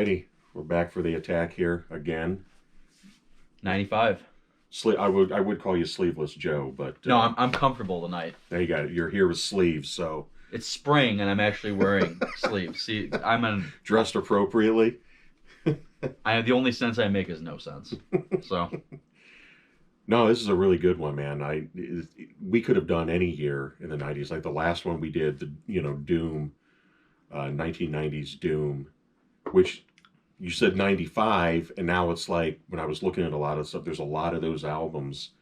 Alrighty, we're back for the attack here again. 95. I would call you Sleeveless Joe, but No, I'm comfortable tonight. there you got it. You're here with sleeves, so It's spring and I'm actually wearing sleeves. See, dressed appropriately. the only sense I make is no sense. So No, this is a really good one, man. We could have done any year in the '90s, like the last one we did, the Doom, 1990s Doom, which you said '95, and now it's like when I was looking at a lot of stuff, there's a lot of those albums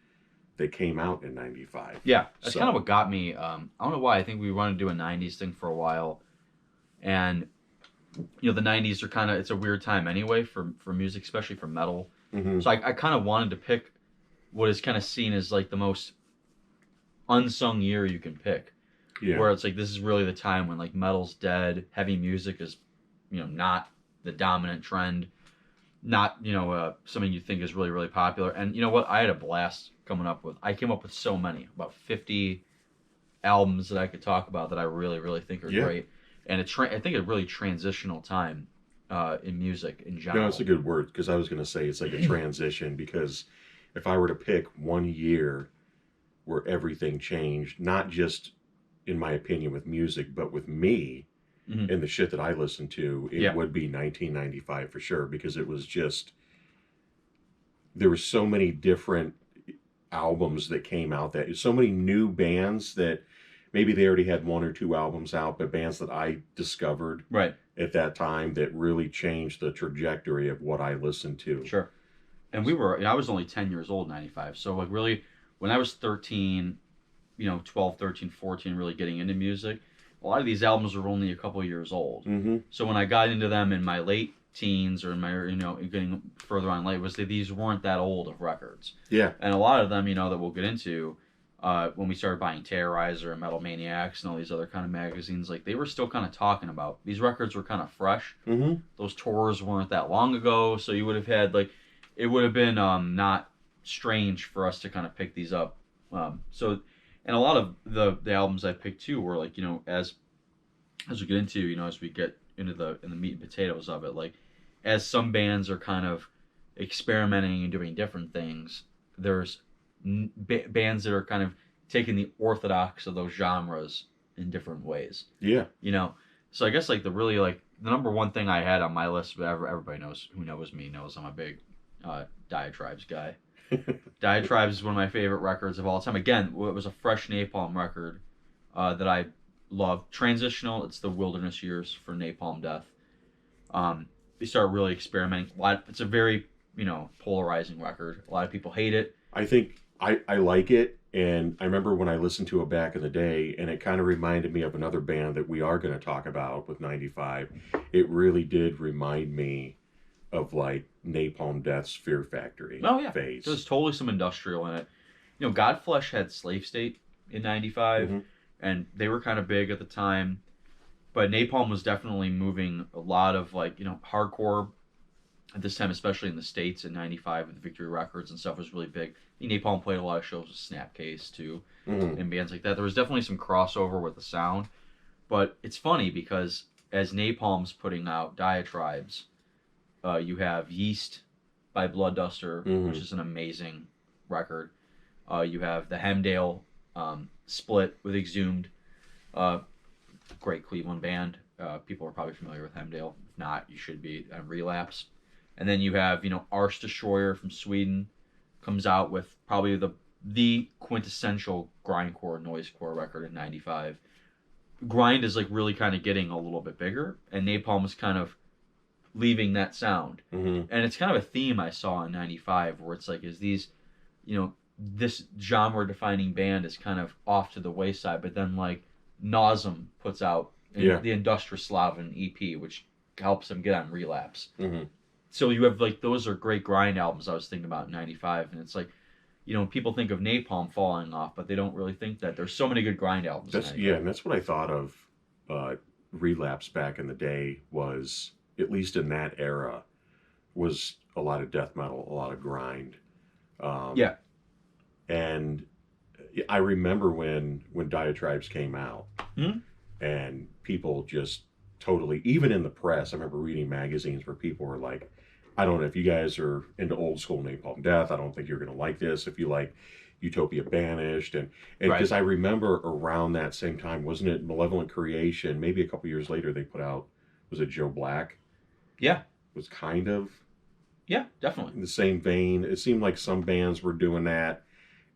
that came out in '95. yeah, that's kind of what got me. I don't know why. I think we wanted to do a 90s thing for a while. And, the 90s are kind of, it's a weird time anyway for music, especially for metal. Mm-hmm. So I kind of wanted to pick what is kind of seen as like the most unsung year you can pick. Yeah. Where it's like, this is really the time when like metal's dead, heavy music is, not the dominant trend, not, something you think is really, really popular. And you know what? I had a blast I came up with so many, about 50 albums that I could talk about that I really, really think are great. And I think a really transitional time in music in general. No, it's a good word, because I was going to say it's like a transition, because if I were to pick one year where everything changed, not just in my opinion with music, but with me and the shit that I listened to, it would be 1995 for sure, because it was just, there were so many different albums that came out, that so many new bands that maybe they already had one or two albums out, but bands that I discovered at that time that really changed the trajectory of what I listened to. Sure. And I was only 10 years old in 95. So like really, when I was 13, 12, 13, 14, really getting into music, a lot of these albums were only a couple years old. Mm-hmm. So when I got into them in my late teens or in my, getting further on late, these weren't that old of records. Yeah. And a lot of them, that we'll get into, when we started buying Terrorizer and Metal Maniacs and all these other kind of magazines, like they were still kind of talking about, these records were kind of fresh. Mm-hmm. Those tours weren't that long ago. So you would have had it would have been not strange for us to kind of pick these up. And a lot of the albums I picked too were like, as we get into, as we get into the meat and potatoes of it, like as some bands are kind of experimenting and doing different things, there's bands that are kind of taking the orthodox of those genres in different ways. Yeah. So I guess like the number one thing I had on my list, but everybody who knows me knows I'm a big Diatribes guy. Diatribes is one of my favorite records of all time. Again, it was a fresh Napalm record that I love. Transitional, it's the wilderness years for Napalm Death. They start really experimenting. It's a very, polarizing record. A lot of people hate it. I think I like it, and I remember when I listened to it back in the day, and it kind of reminded me of another band that we are going to talk about with 95. It really did remind me of like Napalm Death's Fear Factory phase. There's totally some industrial in it. Godflesh had Slave State in 95, and they were kind of big at the time. But Napalm was definitely moving a lot of hardcore at this time, especially in the States in 95 with Victory Records and stuff was really big. Napalm played a lot of shows with Snapcase too, and bands like that. There was definitely some crossover with the sound. But it's funny because as Napalm's putting out Diatribes, you have Yeast by Blood Duster, which is an amazing record. You have the Hemdale split with Exhumed, great Cleveland band. People are probably familiar with Hemdale. If not, you should be. Relapse. And then you have, Ars Destroyer from Sweden comes out with probably the quintessential grindcore, noisecore record in 95. Grind is like really kind of getting a little bit bigger, and Napalm is kind of leaving that sound. And it's kind of a theme I saw in 95 where it's like, is these, this genre defining band is kind of off to the wayside, but then like Nausum puts out the Industrislaven EP, which helps them get on Relapse. So you have like, those are great grind albums I was thinking about in 95, and it's like, people think of Napalm falling off, but they don't really think that. There's so many good grind albums. And that's what I thought of Relapse back in the day, was, at least in that era, was a lot of death metal, a lot of grind. And I remember when Diatribes came out, and people just totally, even in the press, I remember reading magazines where people were like, I don't know if you guys are into old school Napalm Death. I don't think you're going to like this. If you like Utopia Banished, and Right. because I remember around that same time, wasn't it Malevolent Creation? Maybe a couple years later, they put out, was it Joe Black? Yeah. Was kind of Yeah, definitely. in the same vein. It seemed like some bands were doing that,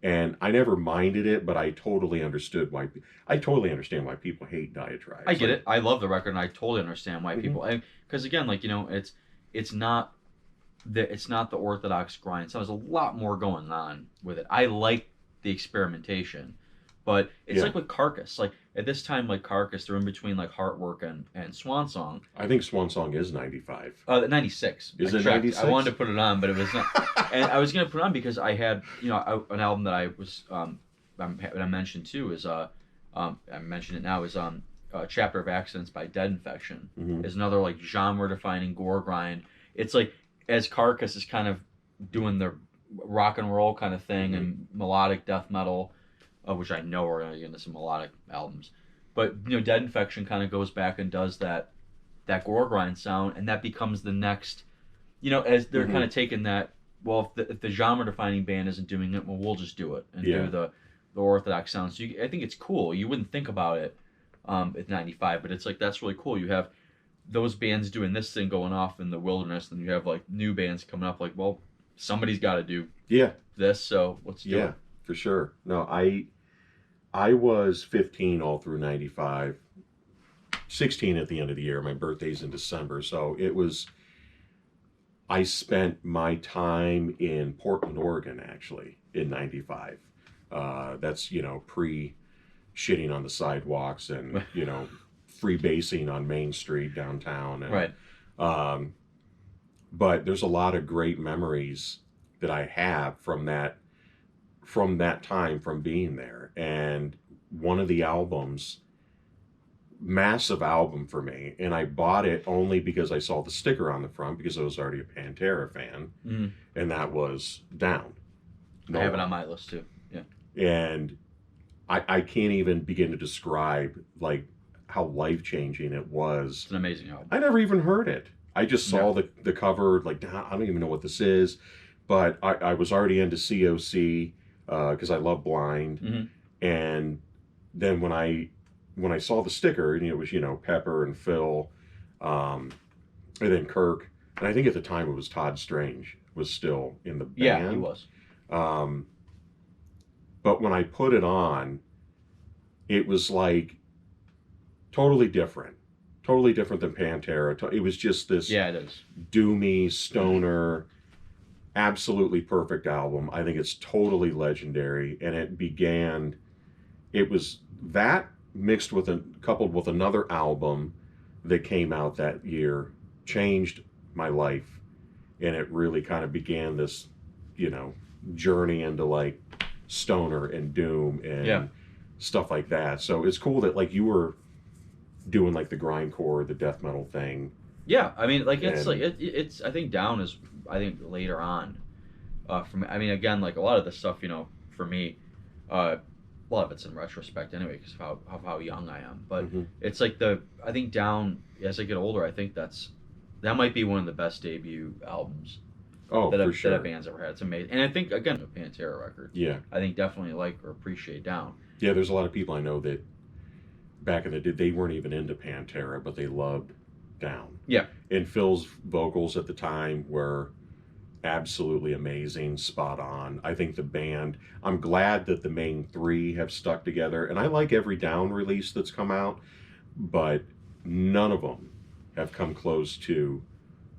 and I never minded it, but I totally understood why. I totally understand why people hate Diatribe. I get Like, it. I love the record, and I totally understand why mhm. people. Because again, like it's not the orthodox grind. So there's a lot more going on with it. I like the experimentation, but it's Yeah, like with Carcass. Like at this time, like Carcass, they're in between like Heartwork and Swan Song. I think Swan Song is 95. 96. Is I it checked. I 96? wanted to put it on, but it was not. And I was gonna put it on because I had an album that I was I mentioned too is I mentioned it now is Chapter of Accidents by Dead Infection Mhm. is another like genre defining gore grind. It's like as Carcass is kind of doing the rock and roll kind of thing Mhm. and melodic death metal, which I know are going to get into some melodic albums. But Dead Infection kind of goes back and does that gore grind sound, and that becomes the next. As they're kind Mhm. of taking that. Well, if the genre defining band isn't doing it, well, we'll just do it and Yeah. do the orthodox sound. So I think it's cool. You wouldn't think about it at 95, but it's like that's really cool. You have those bands doing this thing going off in the wilderness, and you have like new bands coming up. Like, well, somebody's got to do Yeah. this, so let's do Yeah. it. For sure. No, I was 15 all through 95. 16 at the end of the year. My birthday's in December, so it was. I spent my time in Portland, Oregon, actually, in 95. That's, pre shitting on the sidewalks and, free basing on Main Street downtown. And, Right. um, but there's a lot of great memories that I have from that time, from being there. And one of the albums, massive album for me, and I bought it only because I saw the sticker on the front because I was already a Pantera fan, Mm-hmm. and that was Down. I have it Nola. on my list too. Yeah. And I can't even begin to describe like how life changing it was. It's an amazing album. I never even heard it. I just saw Yeah. the cover, like, I don't even know what this is, but I was already into COC because I love Blind, Mm-hmm. and then when I saw the sticker, and it was Pepper and Phil, and then Kirk, and I think at the time it was Todd Strange was still in the band. Yeah, he was. Um, but when I put it on, it was like totally different than Pantera. It was just this Yeah, it is. doomy stoner, absolutely perfect album. I think it's totally legendary, and it was that mixed with coupled with another album that came out that year, changed my life, and it really kind of began this journey into like stoner and doom and Yeah. stuff like that. So it's cool that like you were doing like the grindcore, the death metal thing. Yeah, I mean, like it's And- like it's. I think Down is. I think later on, from. I mean, again, like a lot of the stuff, for me, a lot of it's in retrospect anyway, because of how young I am. But Mhm. it's like I think Down as I get older, I think that might be one of the best debut albums Oh, that for sure. a band's ever had. It's amazing, and I think again, a Pantera record. Yeah. I think definitely like or appreciate Down. Yeah, there's a lot of people I know that back in the day, they weren't even into Pantera, but they loved Down. Yeah. And Phil's vocals at the time were absolutely amazing, spot on. I think the band, I'm glad that the main three have stuck together, and I like every Down release that's come out, but none of them have come close to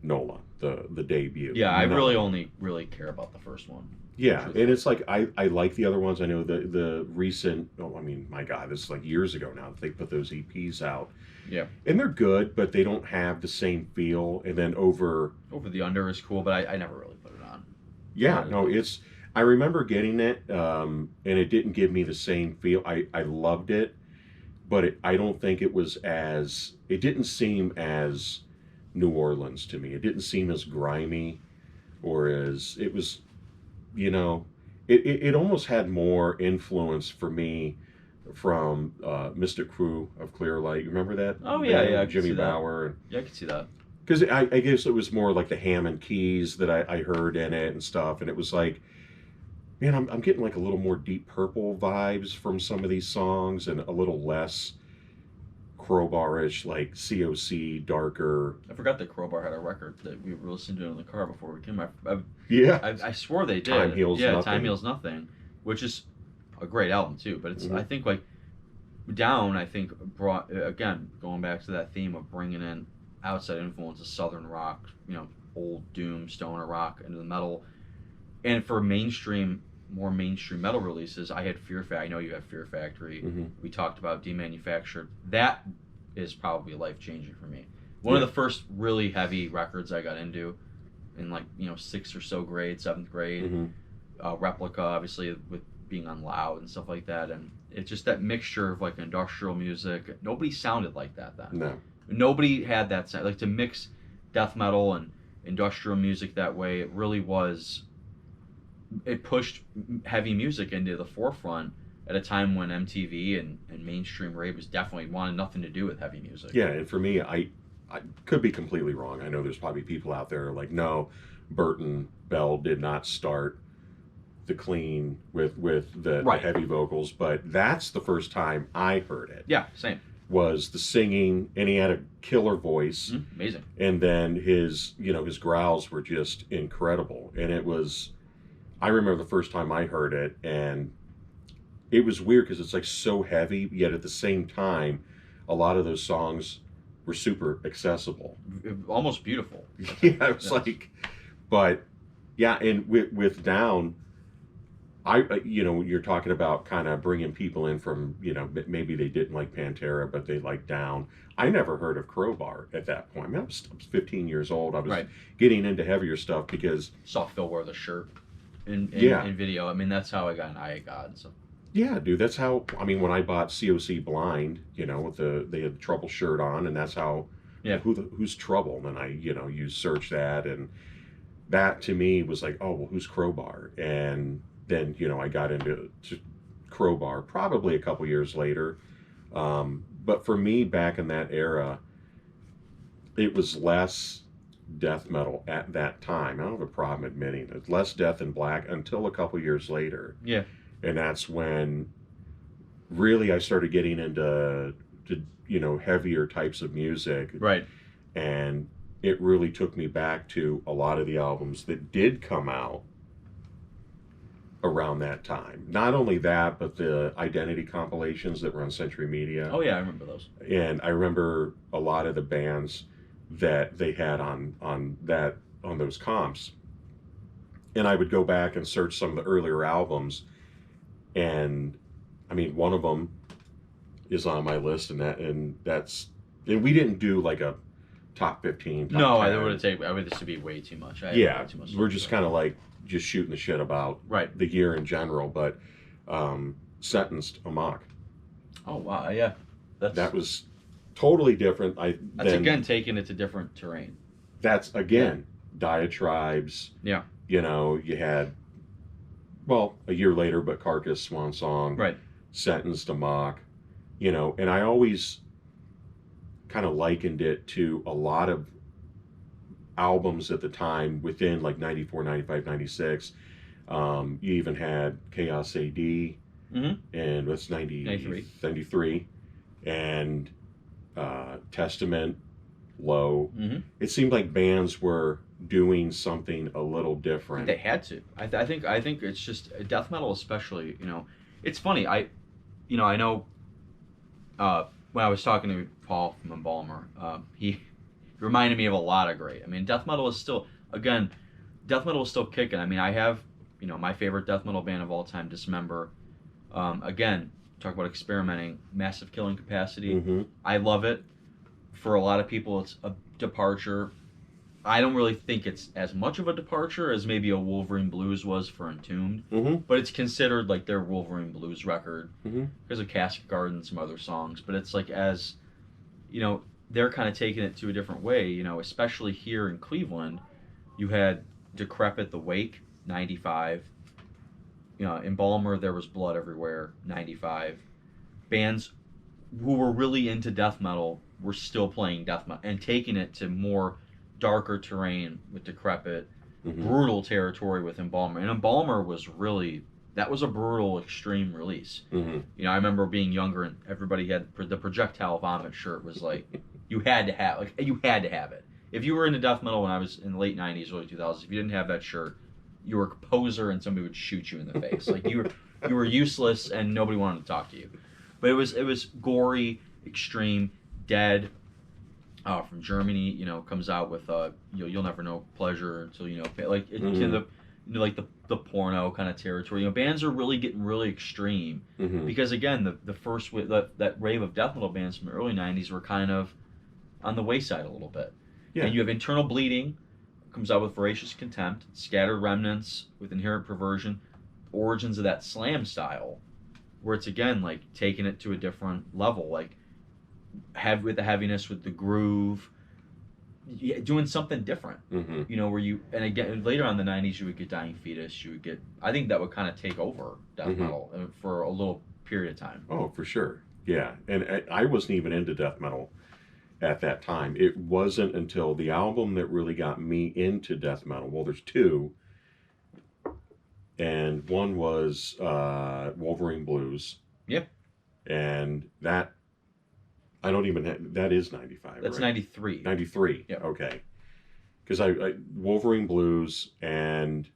Nola, the debut. Yeah, I None really of them. only really care about the first one. Yeah, and it's like I like the other ones. I know the recent. Oh, I mean, my God, this is like years ago now that they put those EPs out. Yeah. And they're good, but they don't have the same feel. And then Over the Under is cool, but I never really put it on. yeah, no, it's. I remember getting it, and it didn't give me the same feel. I loved it, but I don't think it was as. It didn't seem as New Orleans to me. It didn't seem as grimy, or as it was. It almost had more influence for me from Mystic Crew of Clear Light. You remember that? Oh yeah, yeah, I can Jimmy see that. Bower. Yeah, I can see that. Because I guess it was more like the Hammond keys that I heard in it and stuff, and it was like, man, I'm getting like a little more Deep Purple vibes from some of these songs, and a little less Crowbar-ish, like COC, darker. I forgot that Crowbar had a record that we were listening to in the car before we came. Yeah, I swore they did. Time Heals yeah, Nothing. Time Heals Nothing, which is a great album too. But it's I think like Down. I think brought again going back to that theme of bringing in outside influences, Southern rock, old doom stoner rock into the metal, and for more mainstream metal releases, I had Fear Factory. I know you have Fear Factory. We talked about Demanufactured. That is probably life changing for me. One of the first really heavy records I got into in like 6th or so grade, 7th grade. Replica, obviously, with being on Loud and stuff like that, and it's just that mixture of like industrial music. Nobody sounded like that then. No. Nobody had that sound. Like to mix death metal and industrial music that way, it really was. It pushed heavy music into the forefront at a time when MTV and mainstream rave was definitely wanted nothing to do with heavy music. Yeah, and for me, I could be completely wrong. I know there's probably people out there like, no, Burton Bell did not start the clean with the heavy vocals, but that's the first time I heard it. Yeah, same. Was the singing, and he had a killer voice. Amazing. And then his growls were just incredible. And it was, I remember the first time I heard it, and it was weird because it's like so heavy, yet at the same time, a lot of those songs were super accessible. Almost beautiful. Yeah, it was like, but yeah, and with Down, you're talking about kind of bringing people in from, maybe they didn't like Pantera, but they liked Down. I never heard of Crowbar at that point. I mean, I was 15 years old. I was getting into heavier stuff because saw Phil wear the shirt in video. I mean, that's how I got an Eye of God. So. Yeah, dude, that's how. I mean, when I bought COC Blind, with they had the Trouble shirt on, and that's how. Yeah. Who's Trouble? And then I, you search that, and that to me was like, oh, well, who's Crowbar? And then I got into Crowbar probably a couple years later. But for me, back in that era, it was less death metal at that time. I don't have a problem admitting it. Less Death in Black until a couple years later. Yeah. And that's when really I started getting into heavier types of music. Right. And it really took me back to a lot of the albums that did come out around that time. Not only that, but the Identity compilations that were on Century Media. Oh yeah, I remember those. And I remember a lot of the bands that they had on those comps. And I would go back and search some of the earlier albums, and I mean, one of them is on my list, and we didn't do like a top 15. Top no, 10. I would this would be way too much. Way too much we're just kind of like just shooting the shit about the year in general, but Sentenced Amok. Oh wow, yeah, that was totally different. That's again taking it to different terrain. That's again Diatribes. Yeah. You had, well, a year later, but Carcass, Swan Song, Sentenced Amok, and I always kind of likened it to a lot of albums at the time within like 94, 95, 96. You even had Chaos AD, and what's 93, and Testament, Low. It seemed like bands were doing something a little different. They had to. I think it's just death metal, especially. It's funny. I know. When I was talking to Paul from Embalmer, he reminded me of a lot of great. I mean, death metal is still kicking. I mean, I have my favorite death metal band of all time, Dismember. Again, talk about experimenting, Massive Killing Capacity. I love it. For a lot of people, it's a departure. I don't really think it's as much of a departure as maybe a Wolverine Blues was for Entombed, but it's considered like their Wolverine Blues record because of Casket Garden and some other songs. But it's like, as they're kind of taking it to a different way. Especially here in Cleveland, you had Decrepit, The Wake, 95. Embalmer, There Was Blood Everywhere, 95. bands who were really into death metal were still playing death metal and taking it to more darker terrain with Decrepit, brutal territory with Embalmer. And Embalmer was really, that was a brutal, extreme release. You know, I remember being younger and everybody had the projectile vomit shirt was like, you had to have it. If you were into death metal when I was in the late 90s, early 2000s, if you didn't have that shirt, you were a poser and somebody would shoot you in the face. Like you were useless and nobody wanted to talk to you. But it was gory, extreme, Dead from Germany. You know, comes out with you'll never know pleasure until you know like like the porno kind of territory. You know, bands are really getting really extreme because again the first that wave of death metal bands from the early '90s were kind of on the wayside a little bit. Yeah. And you have Internal Bleeding comes out with Voracious Contempt, Scattered Remnants with Inherent Perversion, origins of that slam style. Where it's again like taking it to a different level, like with the heaviness, with the groove, doing something different. You know, where you and again later on in the '90s you would get Dying Fetus, you would get. I think that would kind of take over death metal for a little period of time. Oh, for sure, yeah. And I wasn't even into death metal at that time. It wasn't until the album that really got me into death metal. Well, there's two. And one was Wolverine Blues. Yep. And that, I don't even, that is 95, That's right? 93. 93, yep. Okay. Because I Wolverine Blues and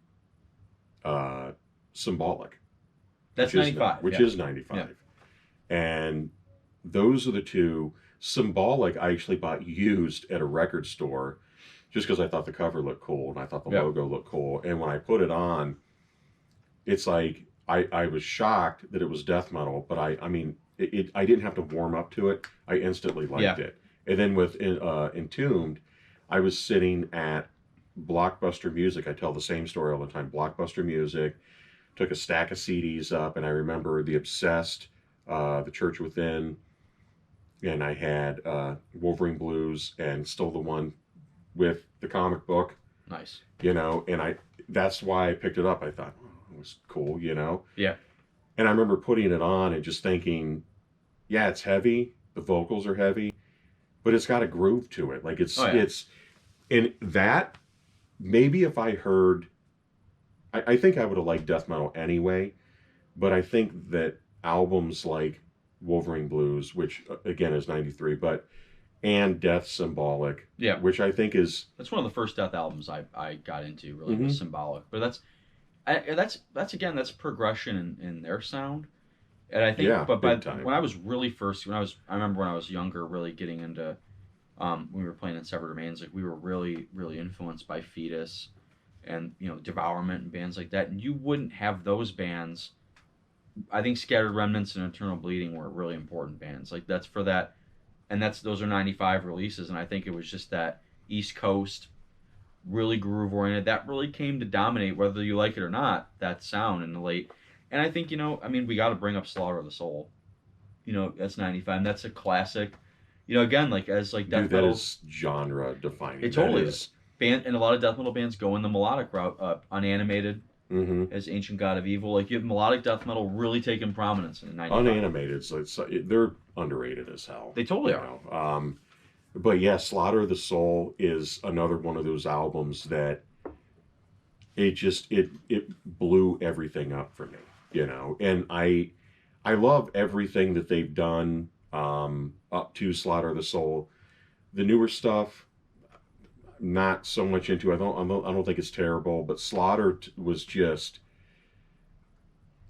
Symbolic. That's 95. Which is 95. Yep. And those are the two. Symbolic, I actually bought used at a record store just because I thought the cover looked cool and I thought the logo looked cool. And when I put it on, it's like I was shocked that it was death metal, but I mean I didn't have to warm up to it. I instantly liked it. And then with Entombed, I was sitting at Blockbuster Music. I tell the same story all the time. Blockbuster Music, took a stack of CDs up, and I remember The Obsessed, The Church Within, and I had Wolverine Blues and Still the One with the comic book. Nice. You know, and that's why I picked it up. I thought, was cool, you know? Yeah. And I remember putting it on and just thinking, yeah, it's heavy. The vocals are heavy, but it's got a groove to it. Like it's, and that, maybe if I heard, I think I would have liked death metal anyway, but I think that albums like Wolverine Blues, which again is 93, and Death Symbolic, which I think that's one of the first Death albums I got into, really, was Symbolic. But that's progression in their sound, and I think. But when I was really I remember when I was younger, really getting into, when we were playing in Severed Remains, like we were really really influenced by Fetus, and you know Devourment and bands like that, and you wouldn't have those bands. I think Scattered Remnants and Eternal Bleeding were really important bands. Like that's for that, and those are 95 releases, and I think it was just that East Coast. Really groove oriented. That really came to dominate, whether you like it or not, that sound in the late. And I think, you know, I mean, we got to bring up Slaughter of the Soul. You know, that's 95. And that's a classic. You know, again, like as like death metal. That is genre defining. It totally is. And a lot of death metal bands go in the melodic route. Unanimated as Ancient God of Evil. Like you have melodic death metal really taking prominence in 95. Unanimated, so they're underrated as hell. They totally are. But yeah, Slaughter of the Soul is another one of those albums that it blew everything up for me, you know. And I love everything that they've done up to Slaughter of the Soul. The newer stuff, not so much into. I don't think it's terrible, but Slaughter was just.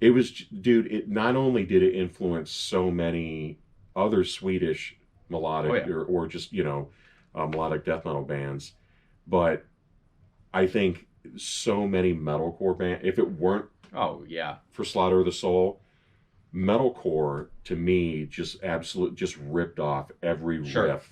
It was, dude. It not only did it influence so many other Swedish melodic or just, you know, melodic death metal bands, but I think so many metalcore bands, if it weren't for Slaughter of the Soul, metalcore to me just ripped off every riff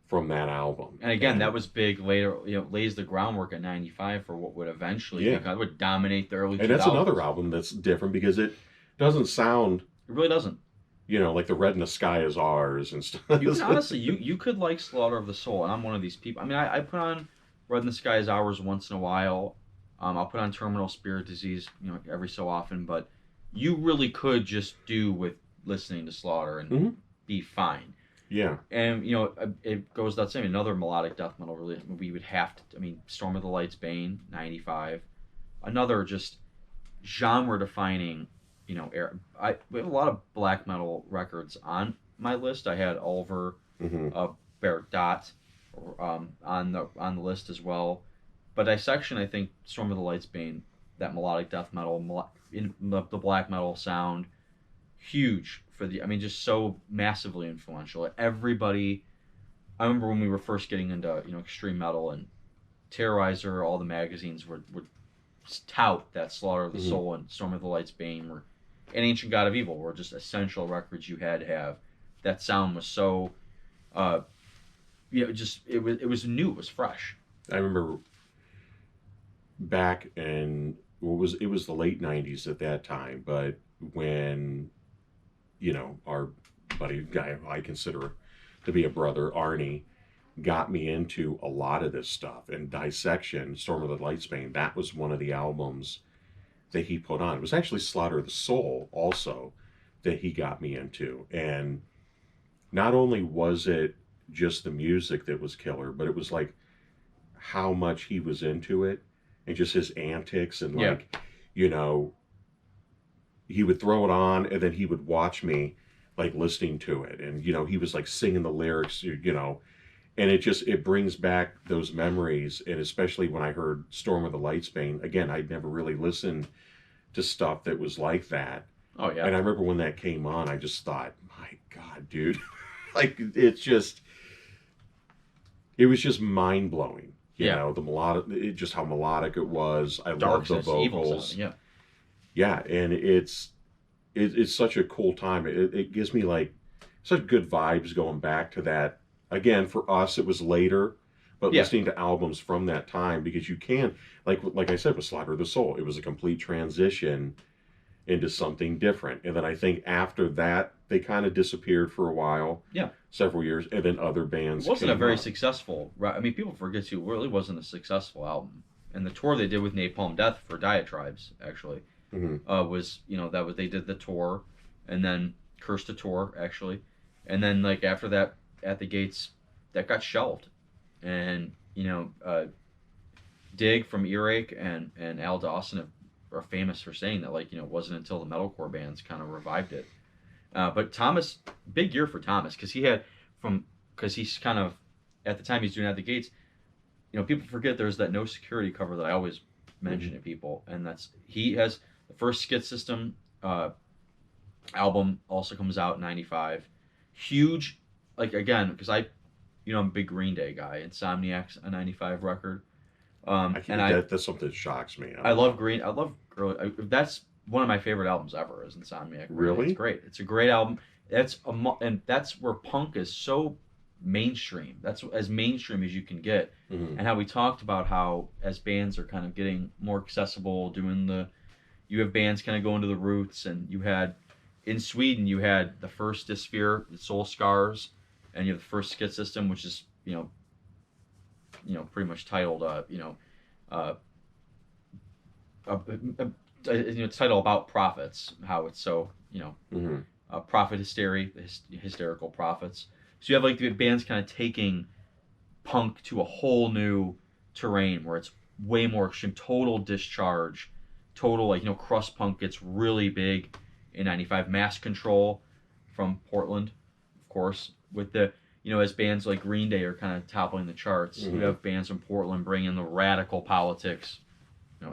from that album. And again, that was big later, you know, lays the groundwork at 95 for what would eventually would dominate the early 2000s. And that's another album that's different because it doesn't sound, it really doesn't, you know, like The Red in the Sky Is Ours and stuff. You can honestly, you could like Slaughter of the Soul, and I'm one of these people. I mean, I put on Red in the Sky Is Ours once in a while. I'll put on Terminal Spirit Disease, you know, every so often, but you really could just do with listening to Slaughter and Mm-hmm. be fine. Yeah. And it goes without saying, another melodic death metal release we would have to. I mean, Storm of the Lights, Bane, '95, another just genre defining. We have a lot of black metal records on my list. I had Oliver, Mm-hmm. Bear Dot, on the list as well. But Dissection, I think Storm of the Lights, Bane, that melodic death metal, in the black metal sound, huge for the. I mean, just so massively influential. Everybody. I remember when we were first getting into extreme metal, and Terrorizer, all the magazines would tout that Slaughter of the Mm-hmm. Soul and Storm of the Lights, Bane were, and Ancient God of Evil were just essential records you had to have. That sound was so, it was new, it was fresh. I remember back in it was the late '90s at that time, but when our buddy guy I consider to be a brother, Arnie, got me into a lot of this stuff. And Dissection, Storm of the Lightsbane, that was one of the albums that he put on. It was actually Slaughter of the Soul also that he got me into. And not only was it just the music that was killer, but it was like how much he was into it and just his antics and like, you know, he would throw it on and then he would watch me like listening to it. And, he was like singing the lyrics, and it brings back those memories. And especially when I heard Storm of the Lightsbane, again, I'd never really listened to stuff that was like that. Oh yeah. And I remember when that came on, I just thought, my God, dude, like it was just mind blowing. The melodic, just how melodic it was. I love the vocals. Yeah. Yeah, and it's such a cool time. It gives me like such good vibes going back to that. Again, for us, it was later, but listening to albums from that time, because you can, like I said with Slaughter of the Soul, it was a complete transition into something different. And then I think after that, they kind of disappeared for a while. Yeah. Several years, and then other bands. It wasn't a very up. successful. I mean, people forget too. It really wasn't a successful album. And the tour they did with Napalm Death for Diatribes actually was they did the tour, and then Curse to Tour actually, and then like after that At the Gates that got shelved, and Dig from Earache and Al Dawson are famous for saying that it wasn't until the metalcore bands kind of revived it. But Thomas, big year for Thomas, because he's kind of, at the time he's doing At the Gates, people forget there's that No Security cover that I always mention to people, and he has the first Skid System album also comes out in '95, huge, again, because I'm a big Green Day guy. Insomniac's a '95 record. That's something that shocks me. I love that's one of my favorite albums ever is Insomniac. Really? It's great. It's a great album. And that's where punk is so mainstream. That's as mainstream as you can get. Mm-hmm. And how we talked about how as bands are kind of getting more accessible, you have bands kind of going to the roots, and in Sweden you had the first Dysphere, the Soul Scars, and you have the first Skid System, which is pretty much titled it's titled about prophets, how it's so prophet hysteria, hysterical prophets. So you have the bands kind of taking punk to a whole new terrain where it's way more extreme, total Discharge, total crust punk gets really big in '95. Mass Control from Portland, of course, with the as bands like Green Day are kind of toppling the charts. You have bands from Portland bringing the radical politics,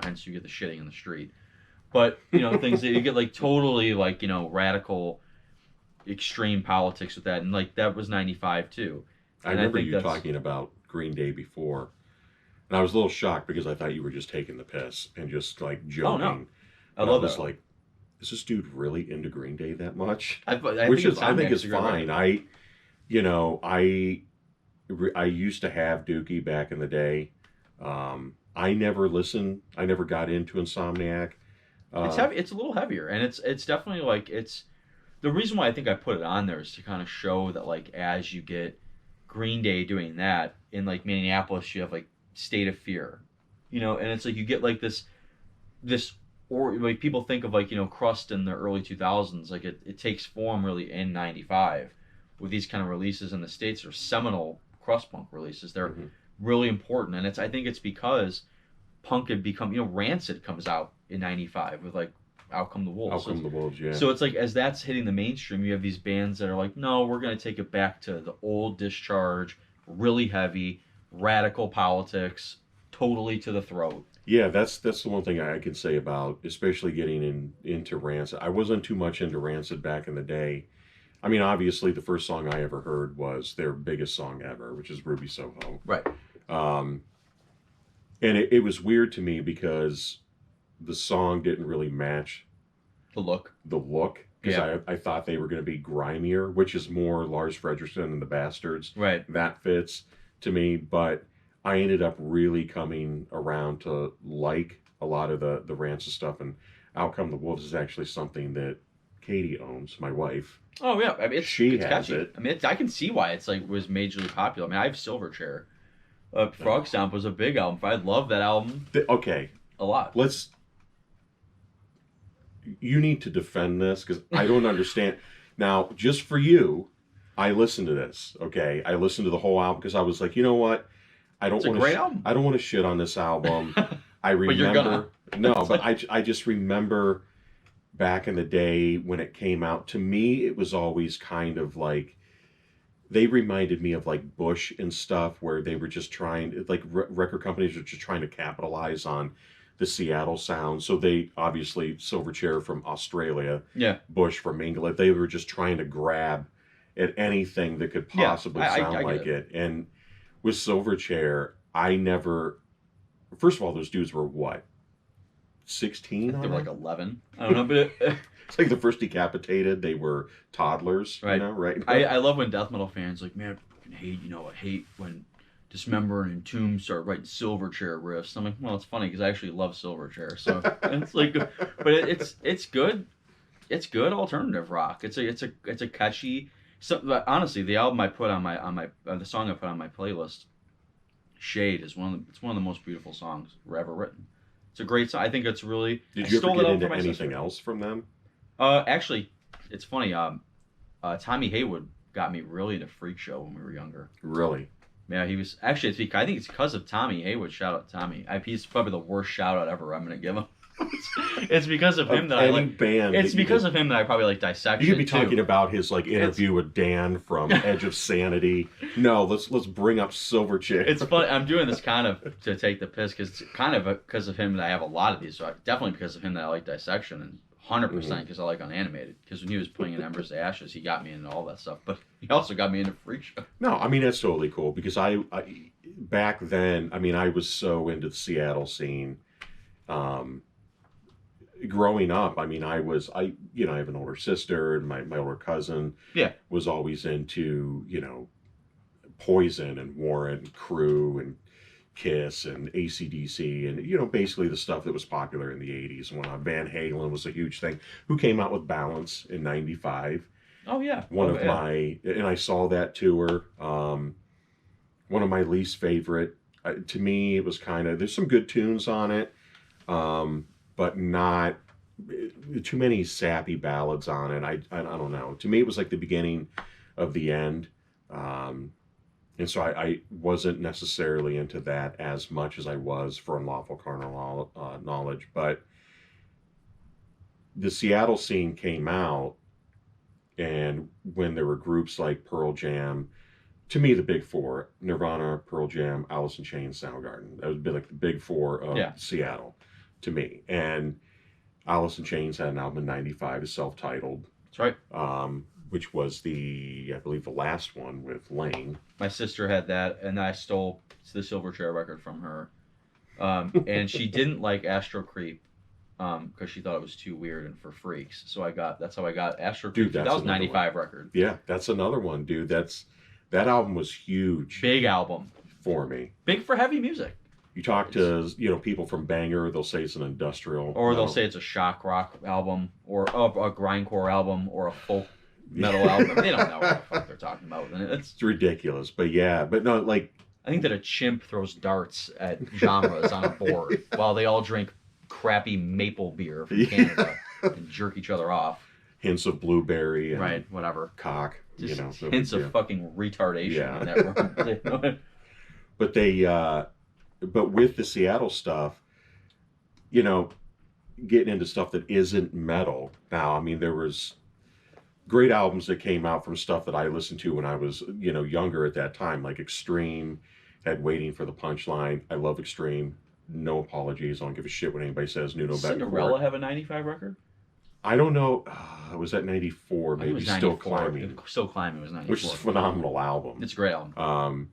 hence you get the shitting in the street. But, things that you get totally radical, extreme politics with that. And that was '95 too. I remember you talking about Green Day before. And I was a little shocked because I thought you were just taking the piss and just joking. Oh, no. I love that. Like, is this dude really into Green Day that much? I think it's fine. I used to have Dookie back in the day. I never listened. I never got into Insomniac. It's heavy. It's a little heavier, and it's definitely it's the reason why I think I put it on there is to kind of show that as you get Green Day doing that in Minneapolis, you have State of Fear, and it's you get this or like people think of like, crust in the early 2000s, like it takes form really in 95 with these kind of releases in the States. Are seminal crust punk releases. They're really important, and I think it's because punk had become, Rancid comes out in 95 with like Out Come the Wolves. Out Come the Wolves, yeah. So it's like, as that's hitting the mainstream, you have these bands that are like, no, we're going to take it back to the old Discharge, really heavy, radical politics, totally to the throat. Yeah, that's the one thing I can say about, especially getting into Rancid. I wasn't too much into Rancid back in the day. I mean, obviously, the first song I ever heard was their biggest song ever, which is Ruby Soho. Right. And it was weird to me because the song didn't really match the look. Because I thought they were going to be grimier, which is more Lars Frederiksen and the Bastards. Right. That fits to me, but I ended up really coming around to like a lot of the Rancid stuff, and Out Come the Wolves is actually something that Katie owns, my wife. Oh yeah, I mean, it's has catchy. it. I mean, I can see why it's like was majorly popular. I mean, I have Silverchair. Frog Stomp was a big album. I love that album. Okay, a lot. You need to defend this because I don't understand. Now, just for you, I listened to this. Okay, I listened to the whole album because I was like, you know what? I don't want to. I don't want to shit on this album. I remember. But you're gonna. No, but I just remember back in the day when it came out. To me, it was always kind of like they reminded me of like Bush and stuff, where they were just trying, like record companies are just trying to capitalize on the Seattle sound. So they obviously Silverchair from Australia, Bush from England. They were just trying to grab at anything that could possibly sound like it. And with Silverchair, I never. First of all, those dudes were what, 16? They were like 11. I don't know, but it's like the first Decapitated. They were toddlers, right? Right. I love when death metal fans like, man, I hate when Dismember and Entomb start writing Silverchair riffs. I'm like, well, it's funny because I actually love Silverchair, so it's like, but it's good. It's good alternative rock. It's a catchy. So, but honestly, the album I put on the song I put on my playlist, Shade, is one of the most beautiful songs ever written. It's a great song. I think it's really. Did you ever get into anything else from them? Actually, it's funny. Tommy Haywood got me really into Freak Show when we were younger. Really? Yeah, he was actually. I think it's because of Tommy Haywood. Shout out to Tommy. He's probably the worst shout out ever I'm gonna give him. It's because of him that I like. It's because of him that I probably like Dissection. You could be talking about his like interview with Dan from Edge of Sanity. No, let's bring up Silverchair. It's funny. I'm doing this kind of to take the piss because kind of because of him that I have a lot of these. So definitely because of him that I like Dissection, and 100% because I like Unanimated. Because when he was putting in Embers to Ashes, he got me into all that stuff. But he also got me into Freak Show. No, I mean that's totally cool because I back then, I mean I was so into the Seattle scene. Growing up, I mean, I have an older sister, and my older cousin was always into, Poison and Warrant and Crew and Kiss and AC/DC and, basically the stuff that was popular in the 80s. When Van Halen was a huge thing, who came out with Balance in 95. Oh, yeah. And I saw that tour. One of my least favorite, to me, it was kind of, there's some good tunes on it. But not too many sappy ballads on it. I don't know. To me, it was like the beginning of the end. And so I wasn't necessarily into that as much as I was for Unlawful Carnal Knowledge. But the Seattle scene came out, and when there were groups like Pearl Jam, to me, the big four, Nirvana, Pearl Jam, Alice in Chains, Soundgarden, that would be like the big four of Seattle. To me, and Alice in Chains had an album in '95, self-titled. That's right. Which was I believe the last one with Lane. My sister had that, and I stole the Silverchair record from her. And she didn't like Astro Creep, because she thought it was too weird and for freaks. So that's how I got Astro Creep. That was '95 record. Yeah, that's another one, dude. That album was huge. Big album for me. Big for heavy music. You talk to people from Banger, they'll say it's an industrial. Or they'll say it's a shock rock album, or a grindcore album, or a folk metal album. They don't know what the fuck they're talking about. It's ridiculous, but no, like... I think that a chimp throws darts at genres on a board while they all drink crappy maple beer from Canada and jerk each other off. Hints of blueberry and Right, whatever. cock. Just you know, no hints big of deal. fucking retardation Yeah. in that room. But but with the Seattle stuff, you know, getting into stuff that isn't metal. Now, I mean, there was great albums that came out from stuff that I listened to when I was, younger at that time, like Extreme, had Waiting for the Punchline. I love Extreme. No apologies. I don't give a shit what anybody says. Nuno Cinderella Betancourt. have a 95 record? I don't know. Was that 94? I think it Maybe was Still 94. Climbing. Still Climbing was 94. Which is a phenomenal album. It's a great album.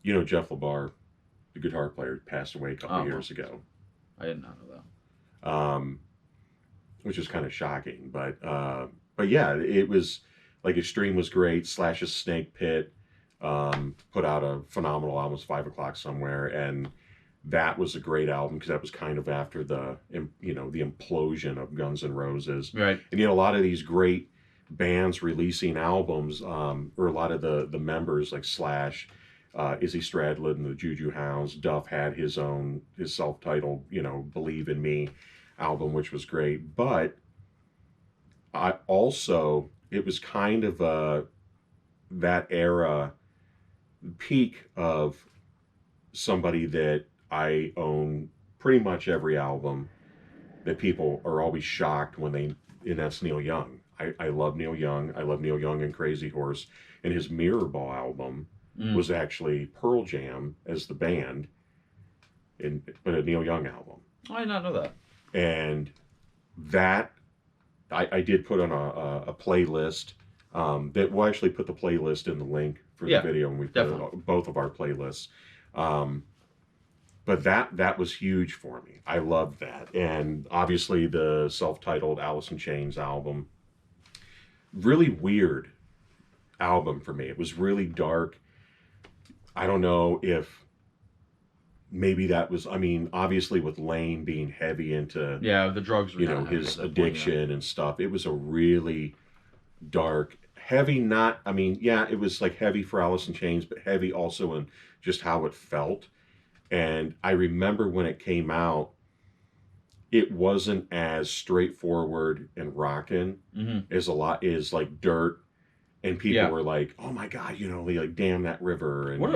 Jeff LaBar, the guitar player, passed away a couple years ago. I did not know that. Which is kind of shocking, but yeah, it was like Extreme was great. Slash's Snake Pit put out a phenomenal album, 5 O'Clock Somewhere, and that was a great album because that was kind of after the implosion of Guns N' Roses, Right. And a lot of these great bands releasing albums, or a lot of the members like Slash, Izzy Stradlin, the Juju Hounds, Duff had his self-titled, Believe in Me album, which was great. But it was kind of that era peak of somebody that I own pretty much every album that people are always shocked and that's Neil Young. I love Neil Young. I love Neil Young and Crazy Horse. And his Mirrorball album was actually Pearl Jam as the band, but a Neil Young album. I did not know that. And that I did put on a playlist. That we'll actually put the playlist in the link for the video when we put both of our playlists. But that was huge for me. I loved that. And obviously the self-titled Alice in Chains album, really weird album for me. It was really dark. I don't know if maybe that was, obviously with Lane being heavy into the drugs were his addiction and stuff. It was a really dark, heavy, it was like heavy for Alice in Chains, but heavy also in just how it felt. And I remember when it came out, it wasn't as straightforward and rockin' as like Dirt, and people were like, "Oh my God, like Damn That River." And what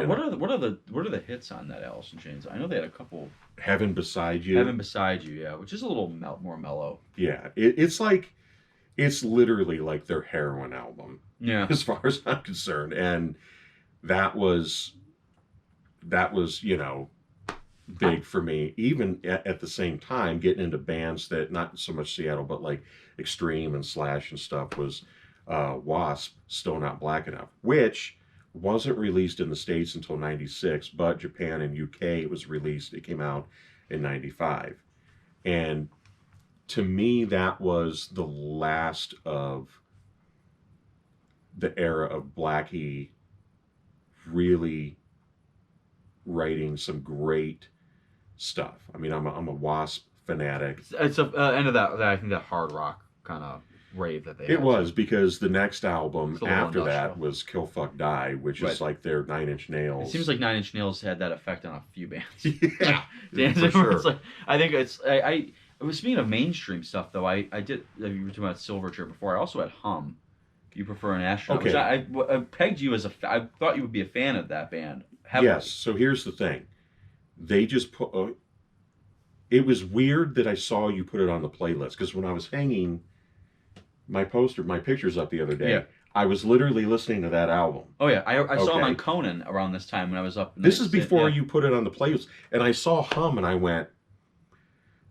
are the hits on that Alice in Chains? I know they had a couple. Heaven Beside You. Heaven Beside You, yeah, which is a little more mellow. Yeah, it's literally like their heroin album. Yeah, as far as I'm concerned, and that was big for me. Even at the same time, getting into bands that not so much Seattle, but like Extreme and Slash and stuff was Wasp, Still Not Black Enough, which wasn't released in the States until 96, but Japan and UK it came out in 95. And to me, that was the last of the era of Blackie really writing some great stuff. I'm a Wasp fanatic. It's a end of that. I think that hard rock kind of rave that they had. It was, because the next album after that industrial. was Kill Fuck Die, which is like their 9 Inch Nails. It seems like 9 Inch Nails had that effect on a few bands. Yeah, for sure. It's like, I think I was speaking of mainstream stuff though. I did. You were talking about Silverchair before. I also had Hum. You Prefer an Astronaut, which I pegged you as I thought you would be a fan of that band. Heavily. Yes. So here's the thing. They just put. It was weird that I saw you put it on the playlist, because when I was hanging my pictures up the other day, I was literally listening to that album. Oh yeah, I saw him on Conan around this time when I was up. This is before you put it on the playlist, and I saw Hum, and I went,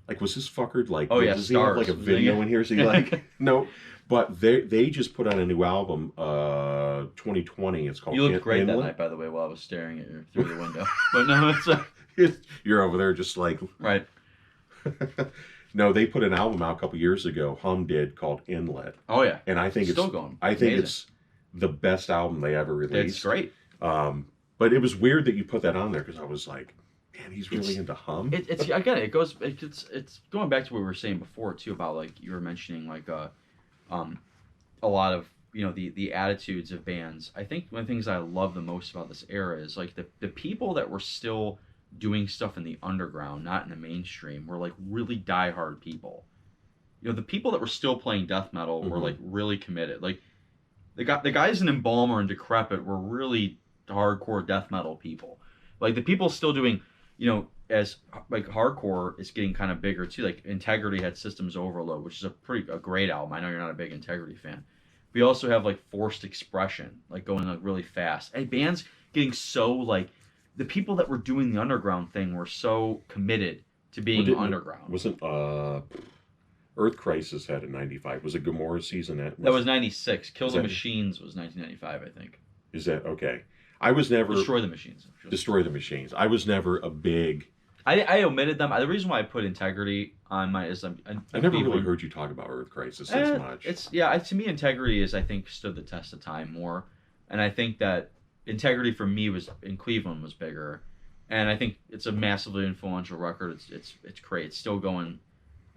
like, was this fucker like? Oh yeah, does he have like a video in here? Is he like no? But they just put out a new album, 2020. It's called. You looked great Inland. that night, by the way, while I was staring at you through the window. But no, it's you're over there just like right. No, they put an album out a couple years ago. Hum did, called Inlet. Oh yeah, and I think it's still going. I think it's the best album they ever released. It's great. But it was weird that you put that on there, because I was like, man, he's really into Hum. It's again, it's going back to what we were saying before too, about like you were mentioning like a lot of the attitudes of bands. I think one of the things I love the most about this era is like the people that were still doing stuff in the underground, not in the mainstream, were like really diehard people. You know, the people that were still playing death metal were like really committed. Like the guys in Embalmer and Decrepit were really hardcore death metal people. Like the people still doing, you know, as like hardcore is getting kind of bigger too. Like Integrity had Systems Overload, which is a great album. I know you're not a big Integrity fan. We also have like Forced Expression, like going like really fast. And bands getting so like the people that were doing the underground thing were so committed to being underground. Wasn't Earth Crisis had a 95? Was it Gomorrah Season? That was 96. Kill the Machines was 1995, I think. Is that okay? I was never Destroy the Machines. Destroy the Machines. I was never a big. I omitted them. The reason why I put Integrity on my is I never really heard you talk about Earth Crisis as much. It's to me Integrity is I think stood the test of time more, and I think that Integrity for me was in Cleveland was bigger, and I think it's a massively influential record. It's great. It's still going.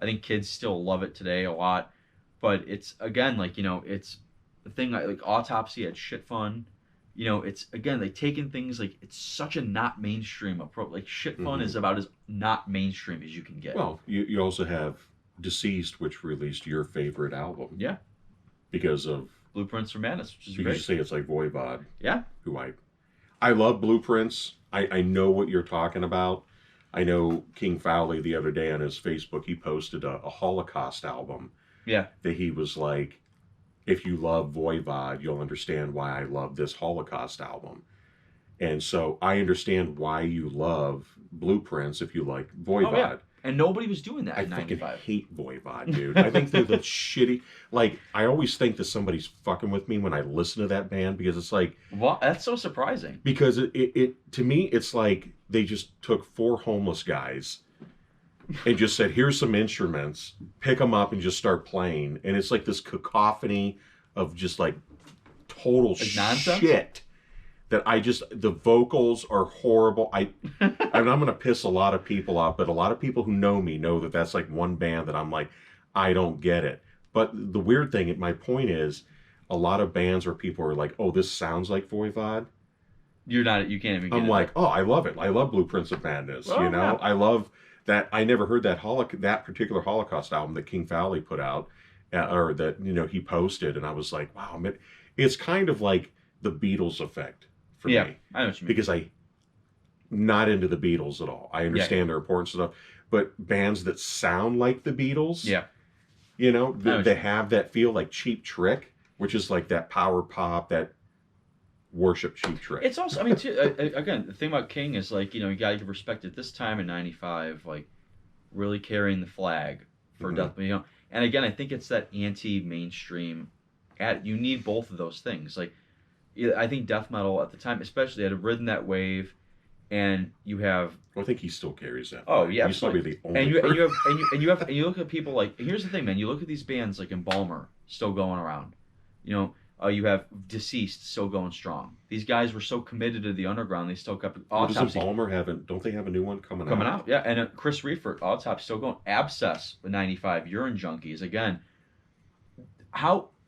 I think kids still love it today a lot, but it's again like you know it's the thing like Autopsy had shit fun. You know, it's again like taking things like it's such a not mainstream approach. Like shit fun is about as not mainstream as you can get. Well, you also have Deceased, which released your favorite album. Yeah. Because of Blueprints for Madness, which is great. Because you say it's like Voivod. Yeah. Who I love Blueprints. I know what you're talking about. I know King Fowley the other day on his Facebook, he posted a Holocaust album. Yeah. That he was like, if you love Voivod, you'll understand why I love this Holocaust album. And so I understand why you love Blueprints if you like Voivod. Oh, yeah. And nobody was doing that in 95. I fucking hate Voivod, dude. I think they're the shitty... Like, I always think that somebody's fucking with me when I listen to that band because it's like... Well, that's so surprising. Because it to me, it's like they just took 4 homeless guys and just said, here's some instruments, pick them up and just start playing. And it's like this cacophony of just like total shit that the vocals are horrible. I'm going to piss a lot of people off, but a lot of people who know me know that that's like one band that I'm like, I don't get it. But the weird thing, my point is, a lot of bands where people are like, oh, this sounds like Voivod. You can't even get I'm like, oh, I love it. I love Blueprints of Madness. Oh, you know, yeah. I love that. I never heard that particular Holocaust album that King Fowley put out, or that, you know, he posted. And I was like, wow, man, it's kind of like the Beatles effect for me. I know what you mean. Because I'm not into the Beatles at all. I understand their importance and stuff. But bands that sound like the Beatles, you know, they have that feel like Cheap Trick, which is like that power pop, that worship Cheap Trick. It's also, I mean, too, again, the thing about King is like, you know, you got to give respect at this time in 95, like really carrying the flag for death, you know. And again, I think it's that anti-mainstream, you need both of those things. Like, I think death metal at the time, especially, had ridden that wave, and you have. Well, I think he still carries that. Oh yeah, he's probably the only. And you look at people like. Here's the thing, man. You look at these bands like Embalmer still going around. You know, you have Deceased still going strong. These guys were so committed to the underground, they still kept. Does Embalmer don't they have a new one coming out? Yeah, and Chris Reefert, Autopsy still going. Abscess with 95, Urine Junkies again.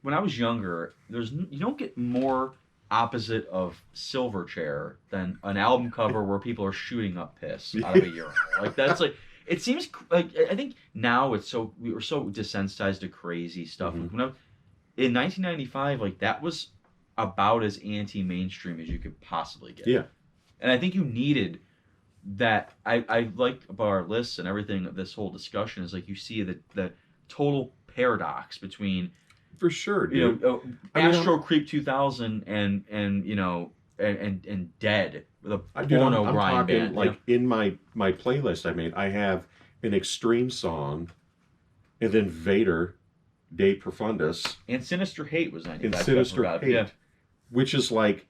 When I was younger, you don't get more opposite of Silverchair than an album cover where people are shooting up piss out of a urinal. Like that's like it seems like I think now we were so desensitized to crazy stuff. In 1995, like that was about as anti-mainstream as you could possibly get. Yeah. And I think you needed that. I like about our lists and everything. This whole discussion is like you see the total paradox between. For sure, dude. You know, Astro Creep 2000 and you know and Dead with a porno grind band. Like in my playlist I made, I have an Extreme song, and then Vader, De Profundis, and Sinister Hate was 95. And Sinister Hate, which is like,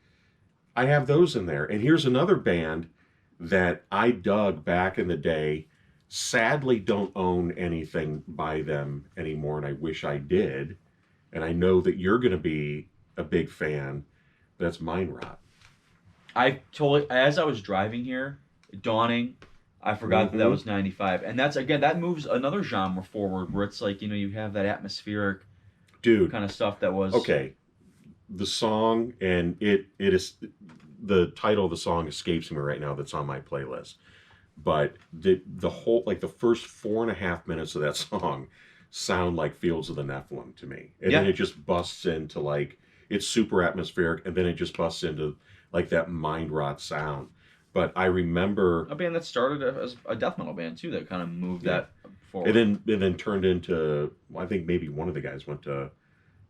I have those in there. And here's another band that I dug back in the day. Sadly, don't own anything by them anymore, and I wish I did. And I know that you're going to be a big fan. That's Mind Rot. I totally, as I was driving here, dawning, I forgot that was 95. And that's, again, that moves another genre forward where it's like, you know, you have that atmospheric kind of stuff that was. Okay. The song, and it is, the title of the song escapes me right now that's on my playlist. but the whole, like the first 4.5 minutes of that song sound like Fields of the Nephilim to me, and then Yeah. it just busts into like it's super atmospheric, and then it just busts into like that mind rot sound. But I remember, A band that started as a death metal band too, that kind of moved yeah, that forward. and then turned into, I think maybe one of the guys went to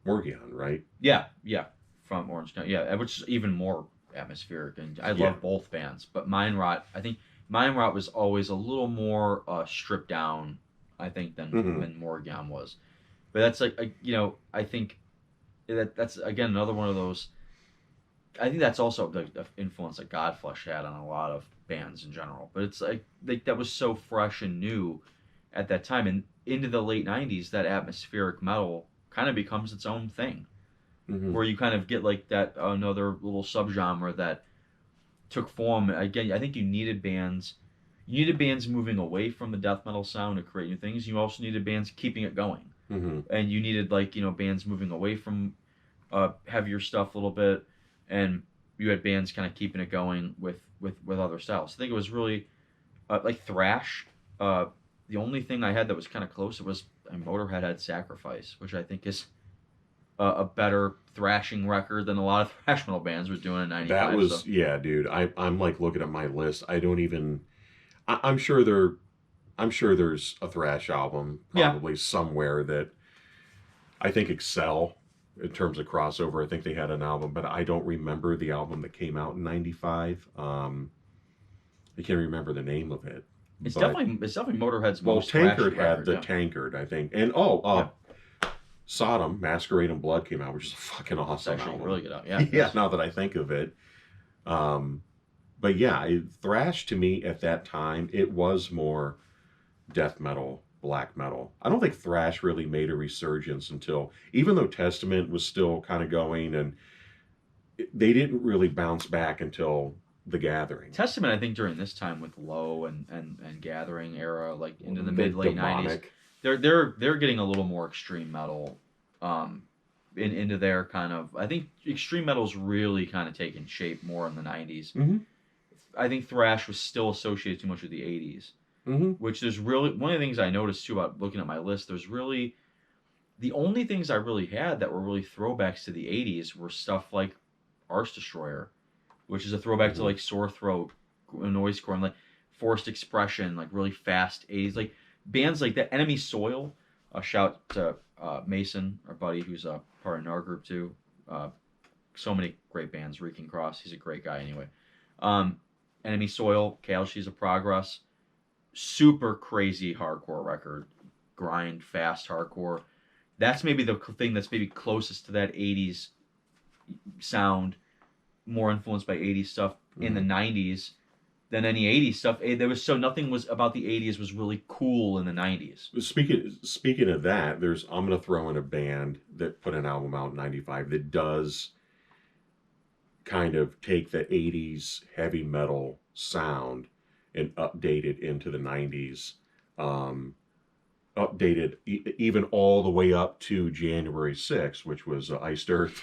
Morgion, right? Yeah, yeah, from Orange County. Yeah, which is even more atmospheric, and I Yeah. love both bands. But Mind Rot, I think Mind Rot was always a little more stripped down, I think, Hmm. than Morgan was. But that's like, I think that's again another one of those. I think that's also the influence that Godflesh had on a lot of bands in general. But it's like that was so fresh and new at that time, and into the late '90s, that atmospheric metal kind of becomes its own thing, Hmm. where you kind of get like that another little subgenre that took form. Again, I think you needed bands moving away from the death metal sound to create new things. You also needed bands keeping it going, Hmm. and you needed like bands moving away from heavier stuff a little bit, and you had bands kind of keeping it going with other styles. I think it was really like thrash. Uh, the only thing I had that was kind of close, it was Motorhead had Sacrifice, which I think is a better thrashing record than a lot of thrash metal bands were doing in That '95. So was, yeah, dude. I'm like looking at my list. I don't even. I'm sure I'm sure there's a thrash album yeah, probably somewhere that I think excel in terms of crossover. I think they had an album, but I don't remember the album that came out in '95. I can't remember the name of it, but it's definitely Motorhead's well, most thrashy Tankard had record. the Yeah, Tankard, I think, and yeah, Sodom, Masquerade and Blood came out, which is a fucking it's awesome actually album. really good. Yeah, Yeah, now that I think of it. Um, but yeah, thrash to me at that time, it was more death metal, black metal. I don't think thrash really made a resurgence until, even though Testament was still kind of going, and they didn't really bounce back until The Gathering. Testament, I think during this time with Low and Gathering era, like into the The mid late '90s, demonic. they're getting a little more extreme metal, into their kind of. I think extreme metal's really kind of taken shape more in the '90s. Mm-hmm. I think thrash was still associated too much with the '80s, Mm-hmm. which there's really one of the things I noticed too about looking at my list. There's really the only things I really had that were really throwbacks to the '80s were stuff like Arse Destroyer, which is a throwback to Mm-hmm. like Sore Throat, Noisecore, and like Forced Expression, like really fast '80s, like bands like that. Enemy Soil. A shout to Mason, our buddy, who's a part of our group too. Uh, so many great bands. Reeking Cross, he's a great guy anyway. Um, Enemy Soil, Casualties of Progress, super crazy hardcore record, grind fast hardcore. That's maybe the thing that's maybe closest to that '80s sound, more influenced by '80s stuff in the Mm-hmm. '90s than any '80s stuff. There was so nothing was about the '80s was really cool in the '90s. Speaking of that, I'm gonna throw in a band that put an album out in '95 that does kind of take the '80s heavy metal sound and update it into the '90s. Um, Updated even all the way up to January 6th, which was Iced Earth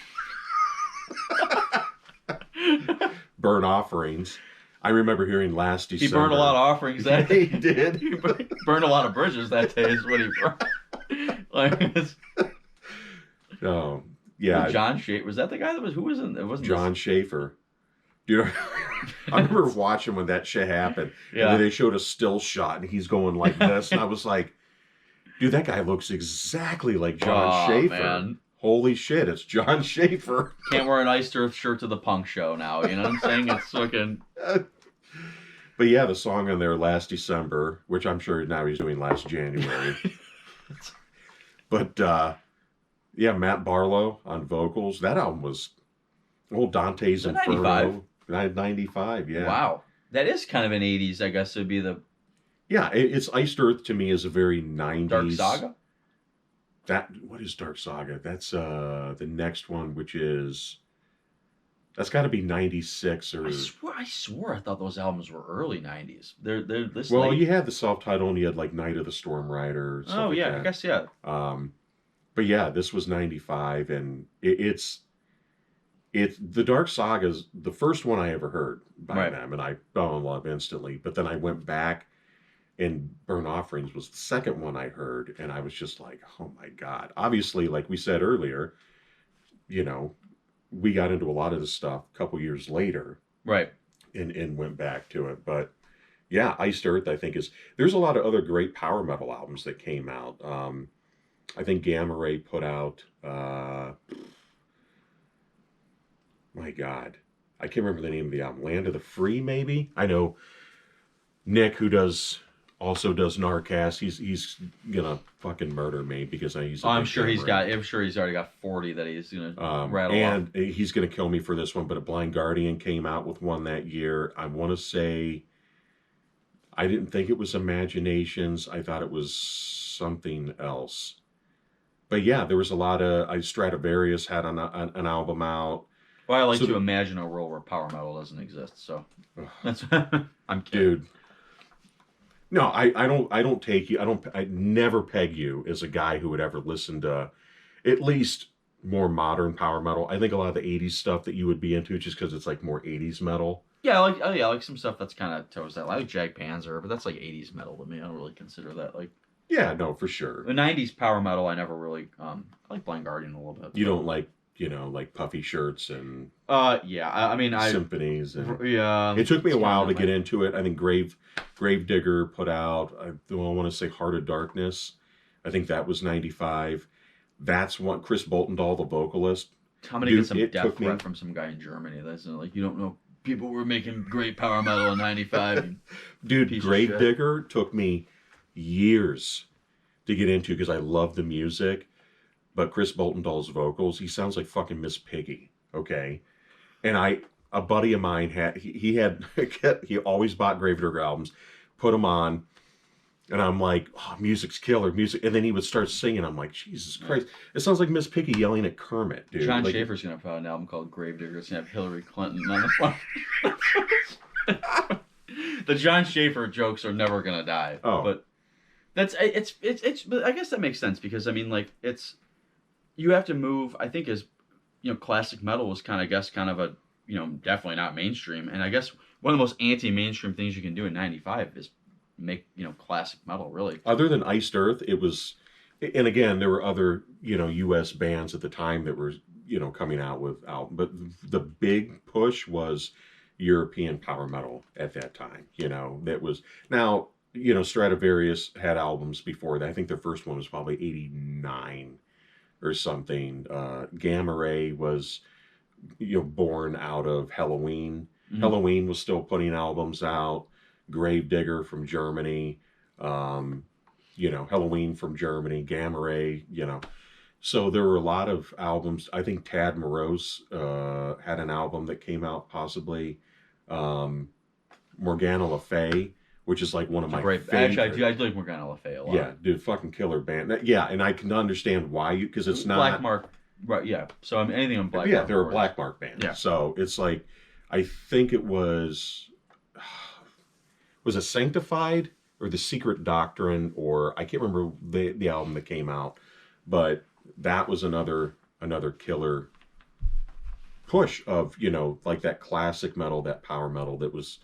Burn Offerings. I remember hearing last He December. burned a lot of offerings that He day. did. He burned a lot of bridges that day. Is what he burned. Like, Yeah, John Shea, was that the guy that was who was in? It wasn't John Schaefer. Dude, I remember watching when that shit happened. Yeah. And then they showed a still shot and he's going like this. And I was like, dude, that guy looks exactly like John Schaefer. Man. Holy shit, it's John Schaefer. Can't wear an Iced Earth shirt to the punk show now. You know what I'm saying? It's fucking. But yeah, the song on there last December, which I'm sure now he's doing last January. But yeah, Matt Barlow on vocals. That album was old Dante's Was it Inferno. 95, yeah. Wow. That is kind of an '80s, I guess. It'd be the Yeah, it's Iced Earth to me is a very 90s. Dark Saga. What is Dark Saga? That's the next one, which is that's got to be 96 or. I swore I thought those albums were early '90s. They're this Well, late. you had the self-titled, and you had like Night of the Storm Rider. Oh Like yeah, that. I guess yeah. But yeah, this was 95, and It's the Dark Saga's the first one I ever heard by Right. them, and I fell in love instantly. But then I went back, and Burn Offerings was the second one I heard, and I was just like, oh my god. Obviously, like we said earlier, you know, we got into a lot of this stuff a couple years later, Right. and went back to it. But yeah, Iced Earth, I think is there's a lot of other great power metal albums that came out. I think Gamma Ray put out. My God, I can't remember the name of the album. Land of the Free, maybe. I know Nick, who does Gnarcast. He's gonna fucking murder me because he's. Oh, A I'm big sure he's Gamma got. Ray. I'm sure he's already got 40 that he's gonna rattle off. And he's gonna kill me for this one. But a Blind Guardian came out with one that year. I want to say. I didn't think it was Imaginations. I thought it was something else. But yeah, there was a lot of. Stradivarius had an album out. Well, I like So to imagine a world where power metal doesn't exist. So that's. I'm kidding. dude. No, I don't take you. I never peg you as a guy who would ever listen to at least more modern power metal. I think a lot of the '80s stuff that you would be into just because it's like more '80s metal. Yeah, I like. Oh yeah, I like some stuff that's kind of toes that. I like Jag Panzer, but that's like 80s metal to me. I don't really consider that like Yeah, no, for sure. the 90s power metal. I never really. I like Blind Guardian a little bit. You don't like like puffy shirts and Yeah. I mean, symphonies and. yeah. It took me a it's while to kinda get into it. I think Gravedigger put out, I want to say Heart of Darkness. I think that was 95. That's one, Chris Boltondahl, the vocalist. I'm gonna Dude, get some it death took me- threat from some guy in Germany. That's like you don't know. People were making great power metal in '95. Dude, Piece of Gravedigger took me years to get into because I love the music. But Chris Boltondahl's vocals, he sounds like fucking Miss Piggy, okay? And a buddy of mine he had, he always bought Gravedigger albums, put them on, and I'm like, oh, music's killer, music. And then he would start singing. I'm like, Jesus Christ, it sounds like Miss Piggy yelling at Kermit, dude. John Like, Schaefer's gonna put out an album called Gravedigger. It's gonna have Hillary Clinton on the front. The John Schaefer jokes are never gonna die. Oh. But it's. But I guess that makes sense because I mean, like it's you have to move. I think as classic metal was kind of a definitely not mainstream, and I guess one of the most anti-mainstream things you can do in '95 is make classic metal really. Other than Iced Earth, it was, and again, there were other U.S. bands at the time that were coming out with albums, but the big push was European power metal at that time. That was now Stradivarius had albums before that. I think their first one was probably '89 or something. Gamma Ray was born out of Halloween. Mhm. Halloween was still putting albums out. Gravedigger from Germany, Halloween from Germany, Gamma Ray, So there were a lot of albums. I think Tad Morose had an album that came out possibly. Morgana Le Fay, which is like one of my Great. favorite. Actually, I do like Morgana Le Fay a lot. Yeah, dude, fucking killer band. Yeah, and I can understand why because it's not Black Mark. Right. Yeah. So I mean, anything on Black. Yeah, Mark they're a Boards. Black Mark band. Yeah. So it's like, I think it was it Sanctified or The Secret Doctrine, or I can't remember the album that came out, but that was another killer push of like that classic metal, that power metal that was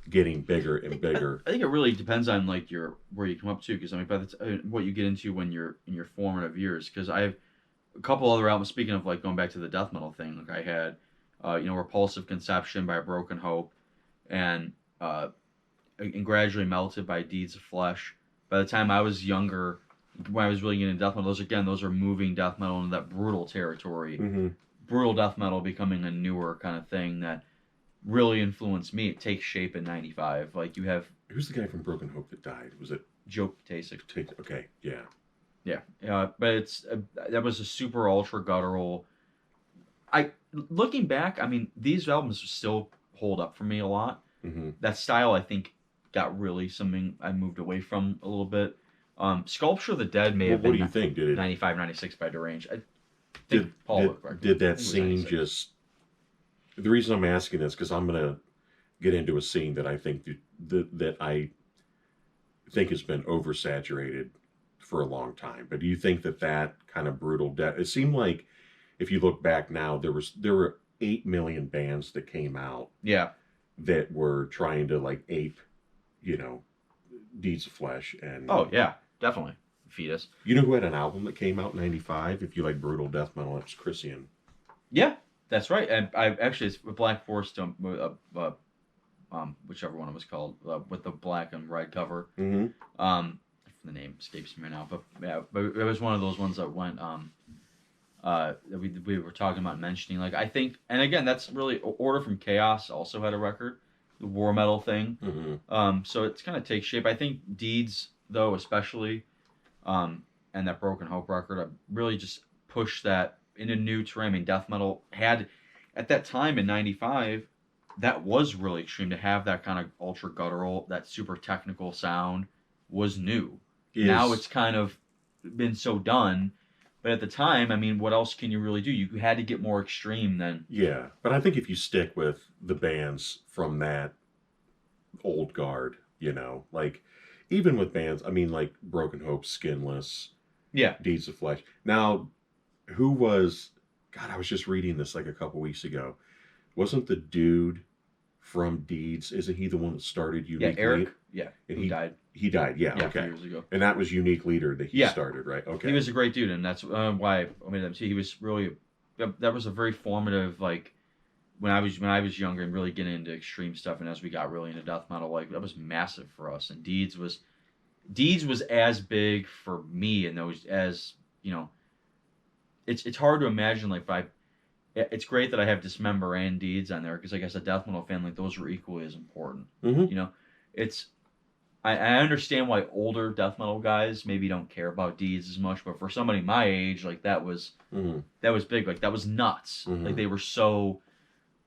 getting bigger and bigger. I think it really depends on like where you come up to, because I mean, by what you get into when you're in your formative years. Because I have a couple other albums. Speaking of like going back to the death metal thing, like I had, Repulsive Conception by Broken Hope, and Gradually Melted by Deeds of Flesh. By the time I was younger, when I was really getting into death metal, those are moving death metal into that brutal territory. Mm-hmm. Brutal death metal becoming a newer kind of thing that really influenced me. It takes shape in '95. Like you have Who's the guy from Broken Hope that died? Was it Joe Tasek. Okay, yeah. Yeah, but it's that was a super ultra guttural. Looking back, I mean, these albums still hold up for me a lot. Mm-hmm. That style, I think, got really something I moved away from a little bit. Sculpture of the Dead may have What been do you think? Did it 95, 96 by Derange. I think Paul would correct me. did I that think it was scene 96. just? The reason I'm asking this because I'm gonna get into a scene that I think that I think has been oversaturated for a long time. But do you think that kind of brutal death? It seemed like if you look back now, there were 8 million bands that came out Yeah. that were trying to like ape, you know, Deeds of Flesh. And Oh yeah, definitely. Fetus. you know who had an album that came out in '95? If you like brutal death metal, it's Christian. Yeah, that's right. And I actually it's Black Forest, whichever one it was called, with the black and red cover. Mm-hmm. The name escapes me right now, but yeah, but it was one of those ones that went that we were talking about mentioning. Like I think, and again, that's really Order from Chaos also had a record, the war metal thing. Mm-hmm. So it's kind of takes shape. I think Deeds though, especially, and that Broken Hope record, really just pushed that into new terrain. I mean, death metal had at that time in '95. That was really extreme to have that kind of ultra guttural, that super technical sound was new. Now it's kind of been so done, but at the time, I mean, what else can you really do? You had to get more extreme than. Yeah, but I think if you stick with the bands from that old guard, you know, like even with bands, I mean, like Broken Hope, Skinless, Yeah. Deeds of Flesh. Now, who was? God, I was just reading this like a couple weeks ago. Wasn't the dude from Deeds? Isn't he the one that started Unique? Yeah, Eric. Yeah, and he died. He died. Yeah. Yeah, Okay. a few years ago. And that was Unique Leader that he Yeah. started, right? Okay. He was a great dude, and that's why I mean, he was really. That was a very formative, like when I was younger and really getting into extreme stuff, and as we got really into death metal, like that was massive for us. And Deeds was as big for me and those as you know. It's hard to imagine like it's great that I have Dismember and Deeds on there because like I said, death metal fan, like those were equally as important. Mm-hmm. You know, it's I understand why older death metal guys maybe don't care about Deeds as much, but for somebody my age, like that was big. Like that was nuts. Mm-hmm. Like they were so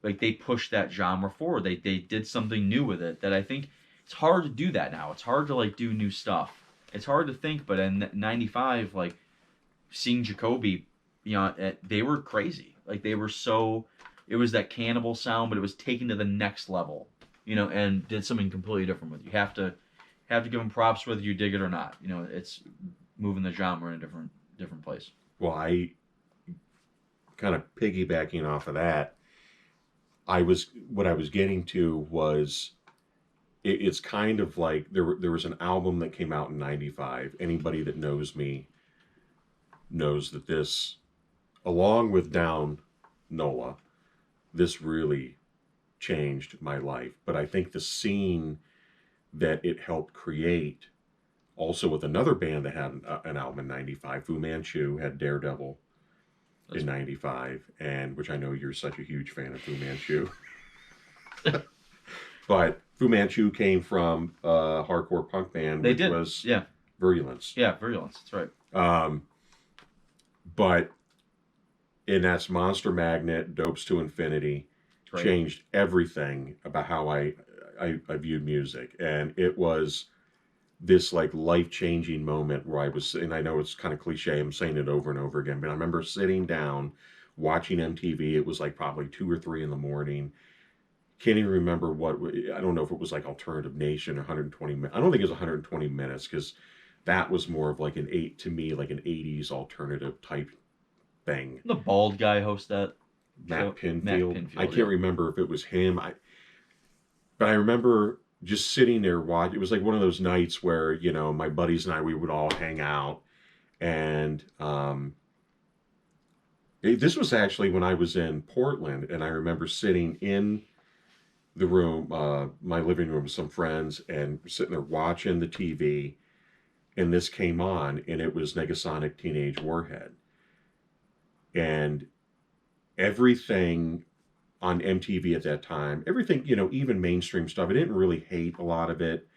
like they pushed that genre forward. They did something new with it that I think it's hard to do that now. It's hard to like do new stuff. It's hard to think, but in '95, like seeing Jacoby, you know, they were crazy. Like they were so. It was that cannibal sound, but it was taken to the next level. You know, and did something completely different with it. You have to give them props whether you dig it or not. You know, it's moving the genre in a different place. Well, I kind of piggybacking off of that. What I was getting to was it's kind of like there was an album that came out in '95. Anybody that knows me knows that this, along with Down Nola, this really changed my life. But I think the scene that it helped create, also with another band that had an album in '95, Fu Manchu had Daredevil in '95, and which I know you're such a huge fan of Fu Manchu. But Fu Manchu came from a hardcore punk band, which was Virulence. Yeah, Virulence. That's right. But and that's Monster Magnet, Dopes to Infinity, changed everything about how I viewed music, and it was this like life-changing moment where I was, and I know it's kind of cliche, I'm saying it over and over again, but I remember sitting down watching MTV. It was like probably 2 or 3 in the morning. Can't even remember I don't know if it was like Alternative Nation or 120 minutes. I don't think it was 120 minutes because that was more of like an 80s alternative type thing. The bald guy hosts that. Matt Pinfield. I can't remember if it was him. But I remember just sitting there watching. It was like one of those nights where, you know, my buddies and I, we would all hang out. And this was actually when I was in Portland. And I remember sitting in the room, my living room with some friends, and sitting there watching the TV. And this came on, and it was Negasonic Teenage Warhead. And everything on MTV at that time, everything, you know, even mainstream stuff, I didn't really hate a lot of it.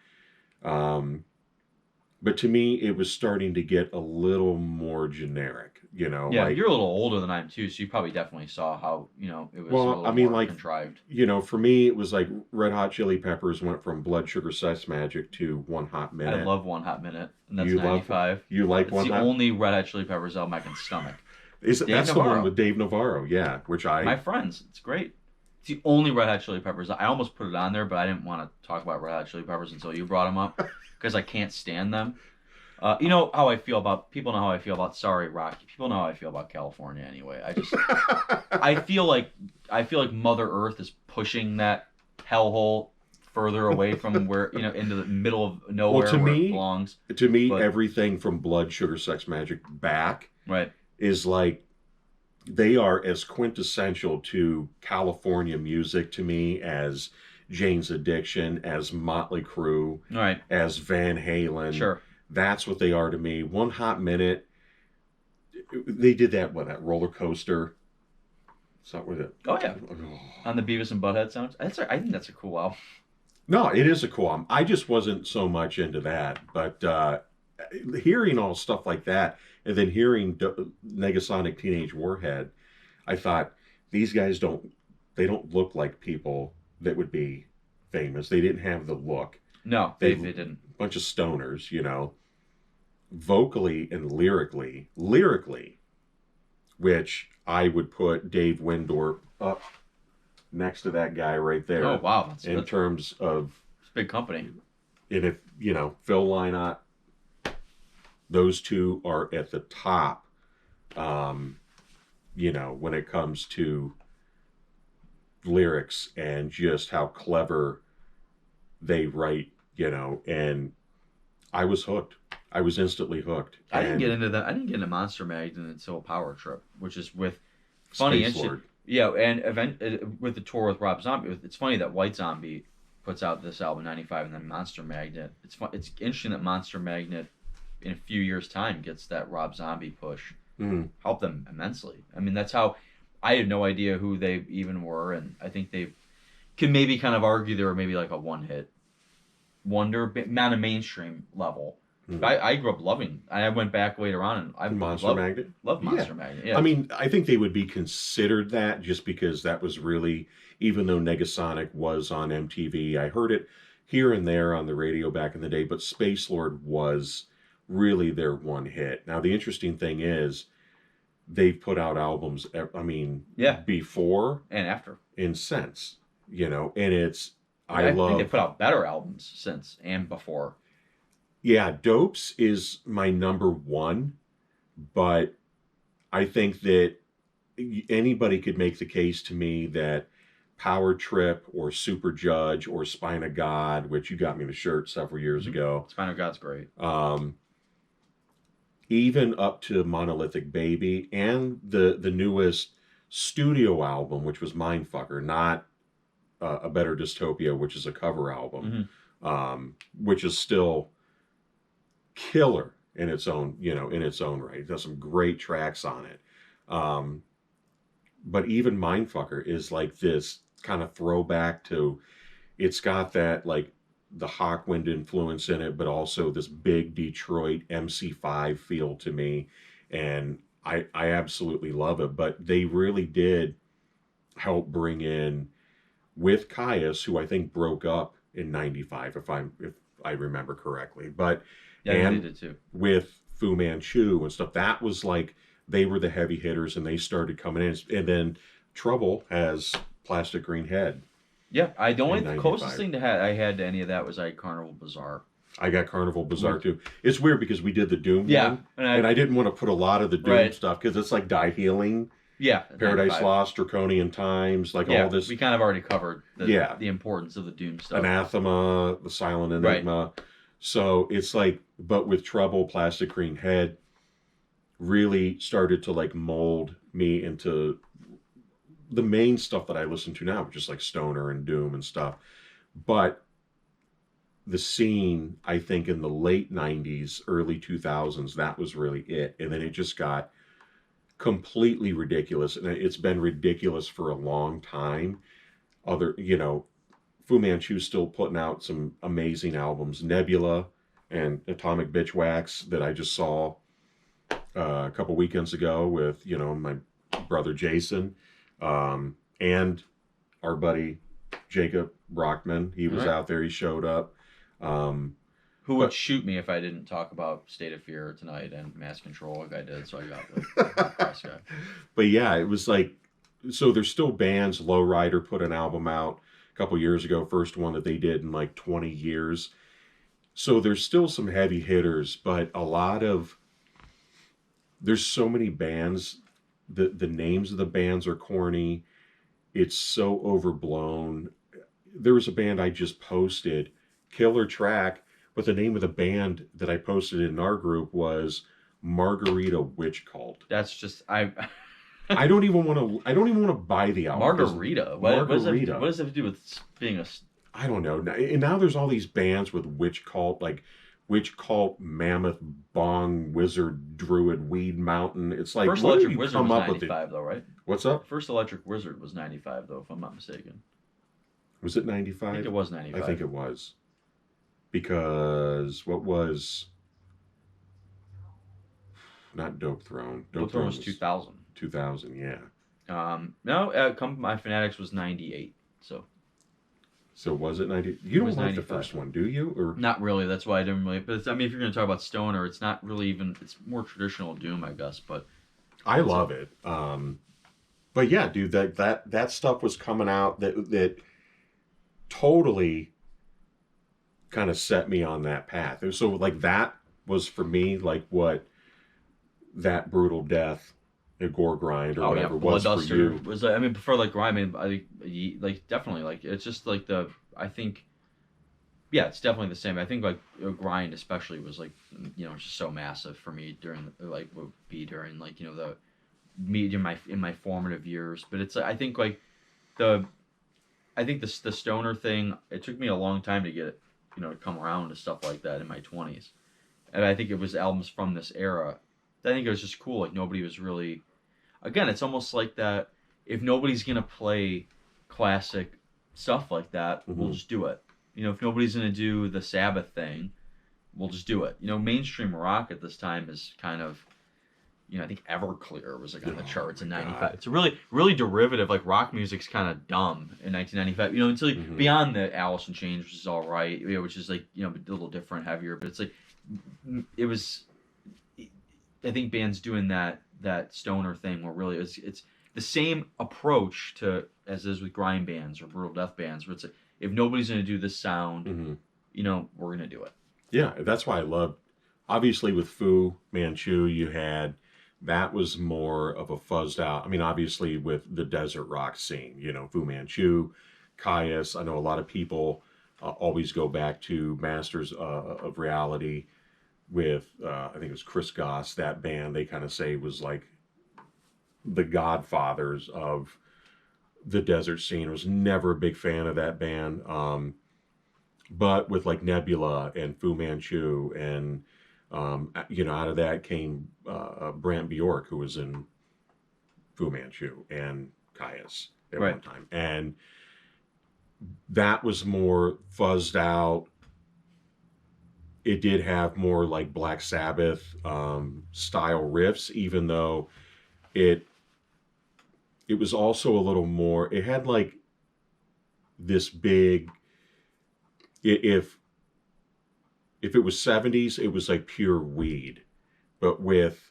But to me, it was starting to get a little more generic, you know. Yeah, like, you're a little older than I am too, so you probably definitely saw how, you know, it was a little more contrived. You know, for me, it was like Red Hot Chili Peppers went from Blood Sugar Sex Magic to One Hot Minute. I love One Hot Minute, and that's 95. You like One Hot? It's the only Red Hot Chili Peppers album I can stomach. That's the one with Dave Navarro, yeah, My friends, it's great. It's the only Red Hot Chili Peppers. I almost put it on there, but I didn't want to talk about Red Hot Chili Peppers until you brought them up, because I can't stand them. You know how I feel about people know how I feel about sorry Rocky. People know how I feel about California anyway. I feel like Mother Earth is pushing that hellhole further away from where into the middle of Well, nowhere where it belongs. to me, But everything from Blood, Sugar, Sex, Magic back right, is like they are as quintessential to California music to me as Jane's Addiction, as Motley Crue, right, as Van Halen. sure. That's what they are to me. One Hot Minute, they did that roller coaster. It's not with it. Oh yeah, on the Beavis and Butthead sounds. I think that's a cool album. No, it is a cool album. I just wasn't so much into that. But hearing all stuff like that, and then hearing Negasonic Teenage Warhead, I thought these guys don't look like people that would be famous. They didn't have the look. No, they didn't. Bunch of stoners, vocally and lyrically, which I would put Dave Windorf up next to that guy right there. Oh wow, in terms of it's a big company. And if Phil Lynott, those two are at the top. When it comes to lyrics and just how clever they write, and I was hooked. I was instantly hooked. I didn't get into that. I didn't get into Monster Magnet until Power Trip, which is with funny Space Lord. Yeah, and with the tour with Rob Zombie. It's funny that White Zombie puts out this album in '95, and then Monster Magnet. It's interesting that Monster Magnet, in a few years' time, gets that Rob Zombie push. Helped them immensely. I mean, that's how I had no idea who they even were, and I think they can maybe kind of argue they were maybe like a one-hit wonder, not a mainstream level. I grew up loving. I went back later on, and I Monster Magnet. Love Monster Magnet. Yeah. I mean, I think they would be considered that just because that was really, even though Negasonic was on MTV, I heard it here and there on the radio back in the day, but Space Lord was really their one hit. Now, the interesting thing is they've put out albums, before and after. and since, and it's, I think they put out better albums since and before. Yeah, Dopes is my number one, but I think that anybody could make the case to me that Power Trip or Super Judge or Spine of God, which you got me the shirt several years ago. Spine of God's great. Even up to Monolithic Baby and the newest studio album, which was Mindfucker, not A Better Dystopia, which is a cover album, which is still killer in its own right. It does some great tracks on it. But even Mindfucker is like this kind of throwback to, it's got that like the Hawkwind influence in it, but also this big Detroit MC5 feel to me. And I absolutely love it. But they really did help bring in, with Caius, who I think broke up in '95, if I remember correctly. But yeah, they did too. With Fu Manchu and stuff, that was like they were the heavy hitters, and they started coming in. And then Trouble has Plastic Green Head. Yeah, the only closest thing I had to any of that was Carnival Bazaar. I got Carnival Bazaar too. It's weird because we did the Doom one, and I didn't want to put a lot of the Doom stuff because it's like Die Healing. Yeah, Paradise Lost, Draconian Times, like all this. We kind of already covered the importance of the Doom stuff. Anathema, the Silent Enigma. Right. So it's like, but with Trouble, Plastic Green Head really started to like mold me into the main stuff that I listen to now, which is like stoner and doom and stuff. But the scene, I think in the late 90s, early 2000s, that was really it. And then it just got completely ridiculous. And it's been ridiculous for a long time. Fu Manchu's still putting out some amazing albums. Nebula and Atomic Bitchwax that I just saw a couple weekends ago with, my brother Jason. And our buddy Jacob Brockman, he was out there. He showed up. Who would shoot me if I didn't talk about State of Fear tonight and Mass Control like I did? So I got the press guy. But yeah, it was like, so there's still bands. Lowrider put an album out a couple years ago, first one that they did in like 20 years. So there's still some heavy hitters, but a lot of there's so many bands. The names of the bands are corny. It's so overblown. There was a band I just posted, killer track, but the name of the band that I posted in our group was Margarita Witch Cult. That's just I don't even want to. I don't even want to buy the album. Margarita. Margarita. What does that have to do with being a? I don't know. And now there's all these bands with witch cult, like witch cult, mammoth, bong, wizard, druid, weed mountain. It's like First what Electric did you Wizard come was up with? 95 though, right? What's up? First Electric Wizard was 95 though, if I'm not mistaken. Was it I 95? think it was 95. I think it was. Because what was not Dope Throne? Dope Throne was 2000. 2000, yeah. No, Come My Fanatics was 98. So was it 90? You don't was like 95. the first one, do you? Or Not really. That's why I didn't really. But I mean, if you're going to talk about stoner, it's not really even. It's more traditional doom, I guess. But I love it. But yeah, dude, that stuff was coming out that totally kind of set me on that path. So like that was for me like what that Brutal Death, a Gore Grind or whatever was for you. Was I mean, before like grime, I mean, like definitely like it's just like I think. Yeah, it's definitely the same. I think like grind especially was like just so massive for me during like would be during like the me in my formative years. But it's I think like the the stoner thing. It took me a long time to get it to come around to stuff like that in my 20s, and I think it was albums from this era. I think it was just cool. Like nobody was really. Again, it's almost like that. If nobody's gonna play classic stuff like that, we'll just do it. If nobody's going to do the Sabbath thing, we'll just do it. Mainstream rock at this time is kind of, I think Everclear was like on the charts in '95. God. It's really, really derivative. Like rock music's kind of dumb in 1995. It's like beyond the Alice in Chains, which is all right, which is like a little different, heavier. But it's like it was. I think bands doing that stoner thing where really it's the same approach to as is with grind bands or brutal death bands, where it's like, if nobody's going to do this sound, we're going to do it. Yeah, that's why I love. Obviously, with Fu Manchu, you had that was more of a fuzzed out. I mean, obviously with the desert rock scene, Fu Manchu, Caius. I know a lot of people always go back to Masters of Reality with I think it was Chris Goss. That band they kind of say was like the godfathers of the desert scene. I was never a big fan of that band. But with like Nebula and Fu Manchu and, out of that came Brant Bjork, who was in Fu Manchu and Caius at one time. And that was more fuzzed out. It did have more like Black Sabbath style riffs, even though it was also a little more, it had like this big, if it was 70s, it was like pure weed. But with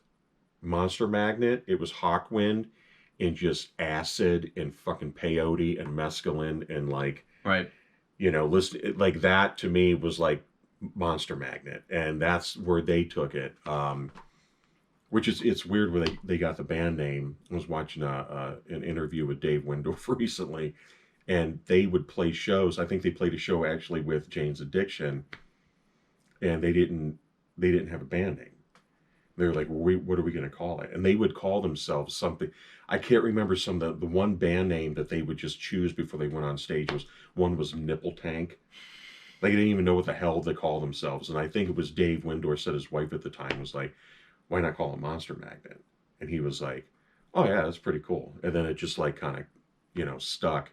Monster Magnet, it was Hawkwind and just acid and fucking peyote and mescaline and like, listen, like that to me was like Monster Magnet. And that's where they took it. Which is, it's weird where they got the band name. I was watching an interview with Dave Windorf recently, and they would play shows. I think they played a show actually with Jane's Addiction, and they didn't have a band name. They were like, what are we going to call it? And they would call themselves something. I can't remember the one band name that they would just choose before they went on stage one was Nipple Tank. They didn't even know what the hell they called themselves. And I think it was Dave Windorf said his wife at the time was like, why not call it Monster Magnet? And he was like, oh yeah, that's pretty cool. And then it just like kind of, stuck.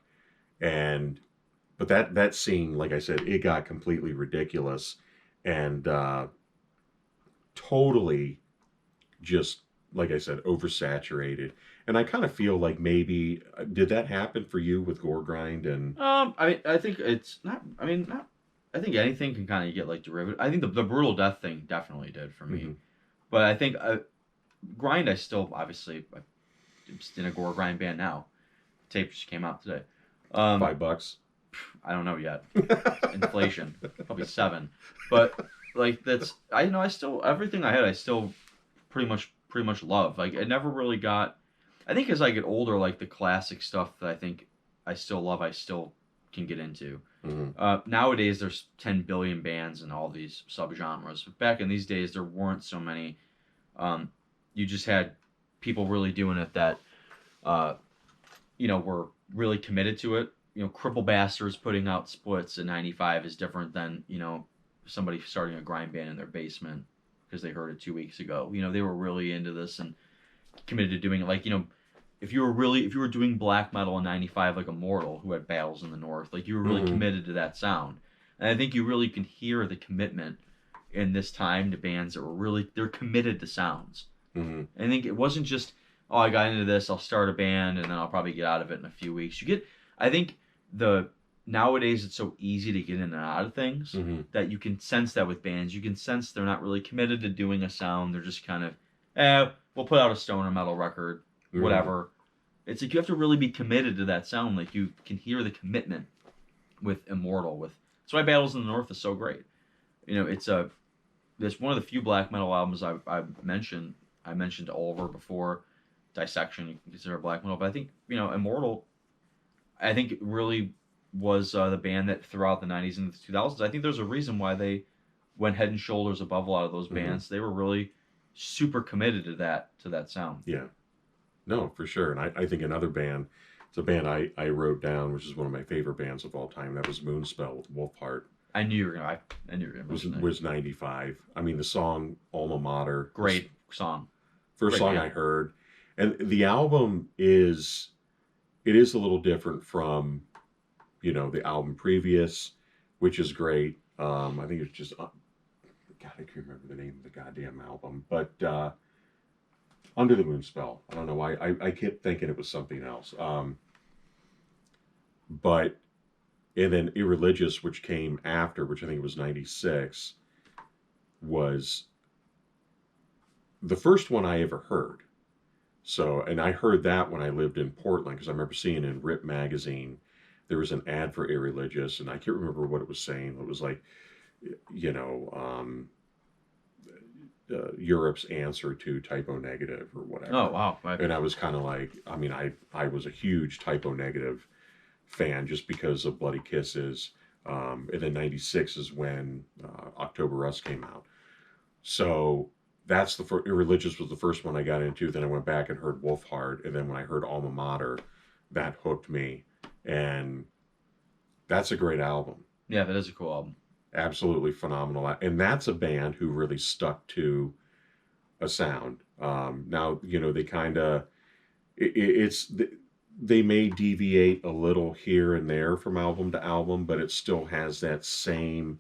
But that scene, like I said, it got completely ridiculous and totally just, like I said, oversaturated. And I kind of feel like maybe, did that happen for you with Gore Grind? And I think it's not, I think anything can kind of get like derivative. I think the Brutal Death thing definitely did for me. But I think grind, I still obviously I'm in a Gore Grind band now. Tape just came out today. $5. I don't know yet. Inflation, probably 7. But like that's I still everything I had I still pretty much love. Like I never really got. I think as I get older, like the classic stuff that I think I still love, I still can get into. Nowadays, there's 10 billion bands and all these subgenres. Back in these days, there weren't so many. You just had people really doing it that, uh, were really committed to it. Cripple Bastards putting out splits in '95 is different than somebody starting a grind band in their basement because they heard it 2 weeks ago. They were really into this and committed to doing it. Like if you were doing black metal in '95, like Immortal, who had Battles in the North, like you were really committed to that sound. And I think you really can hear the commitment in this time to bands that they're committed to sounds. I think it wasn't just, oh, I got into this, I'll start a band, and then I'll probably get out of it in a few weeks. I think nowadays it's so easy to get in and out of things that you can sense that with bands. You can sense they're not really committed to doing a sound. They're just kind of, we'll put out a stoner metal record, whatever. It's like you have to really be committed to that sound. Like you can hear the commitment with Immortal. That's why Battles in the North is so great. It's one of the few black metal albums I've mentioned. I mentioned Oliver before. Dissection, you can consider black metal, but I think Immortal. I think it really was the band that throughout the '90s and the 2000s. I think there's a reason why they went head and shoulders above a lot of those bands. They were really super committed to that sound. Yeah, no, for sure. And I think another band, it's a band I wrote down, which is one of my favorite bands of all time. That was Moonspell with Wolfheart. I knew you were gonna. I knew you were gonna. Was '95. I mean, the song Alma Mater. Great song. First song I heard, and the album is a little different from the album previous, which is great. I think it's just God, I can't remember the name of the goddamn album, but Under the Moonspell. I don't know why I kept thinking it was something else. But and then Irreligious, which came after, which I think it was '96, was the first one I ever heard. So, and I heard that when I lived in Portland, because I remember seeing in Rip magazine, there was an ad for Irreligious, and I can't remember what it was saying. It was like, Europe's answer to Typo Negative or whatever. Oh, wow. Right. And I was kind of like, I mean, I was a huge Typo Negative fan just because of Bloody Kisses. And then '96 is when October Rust came out. So that's the first. Irreligious was the first one I got into. Then I went back and heard Wolfheart, and then when I heard Alma Mater, that hooked me, and that's a great album. Yeah, that is a cool album. Absolutely phenomenal, and that's a band who really stuck to a sound. Now they kind of they may deviate a little here and there from album to album, but it still has that same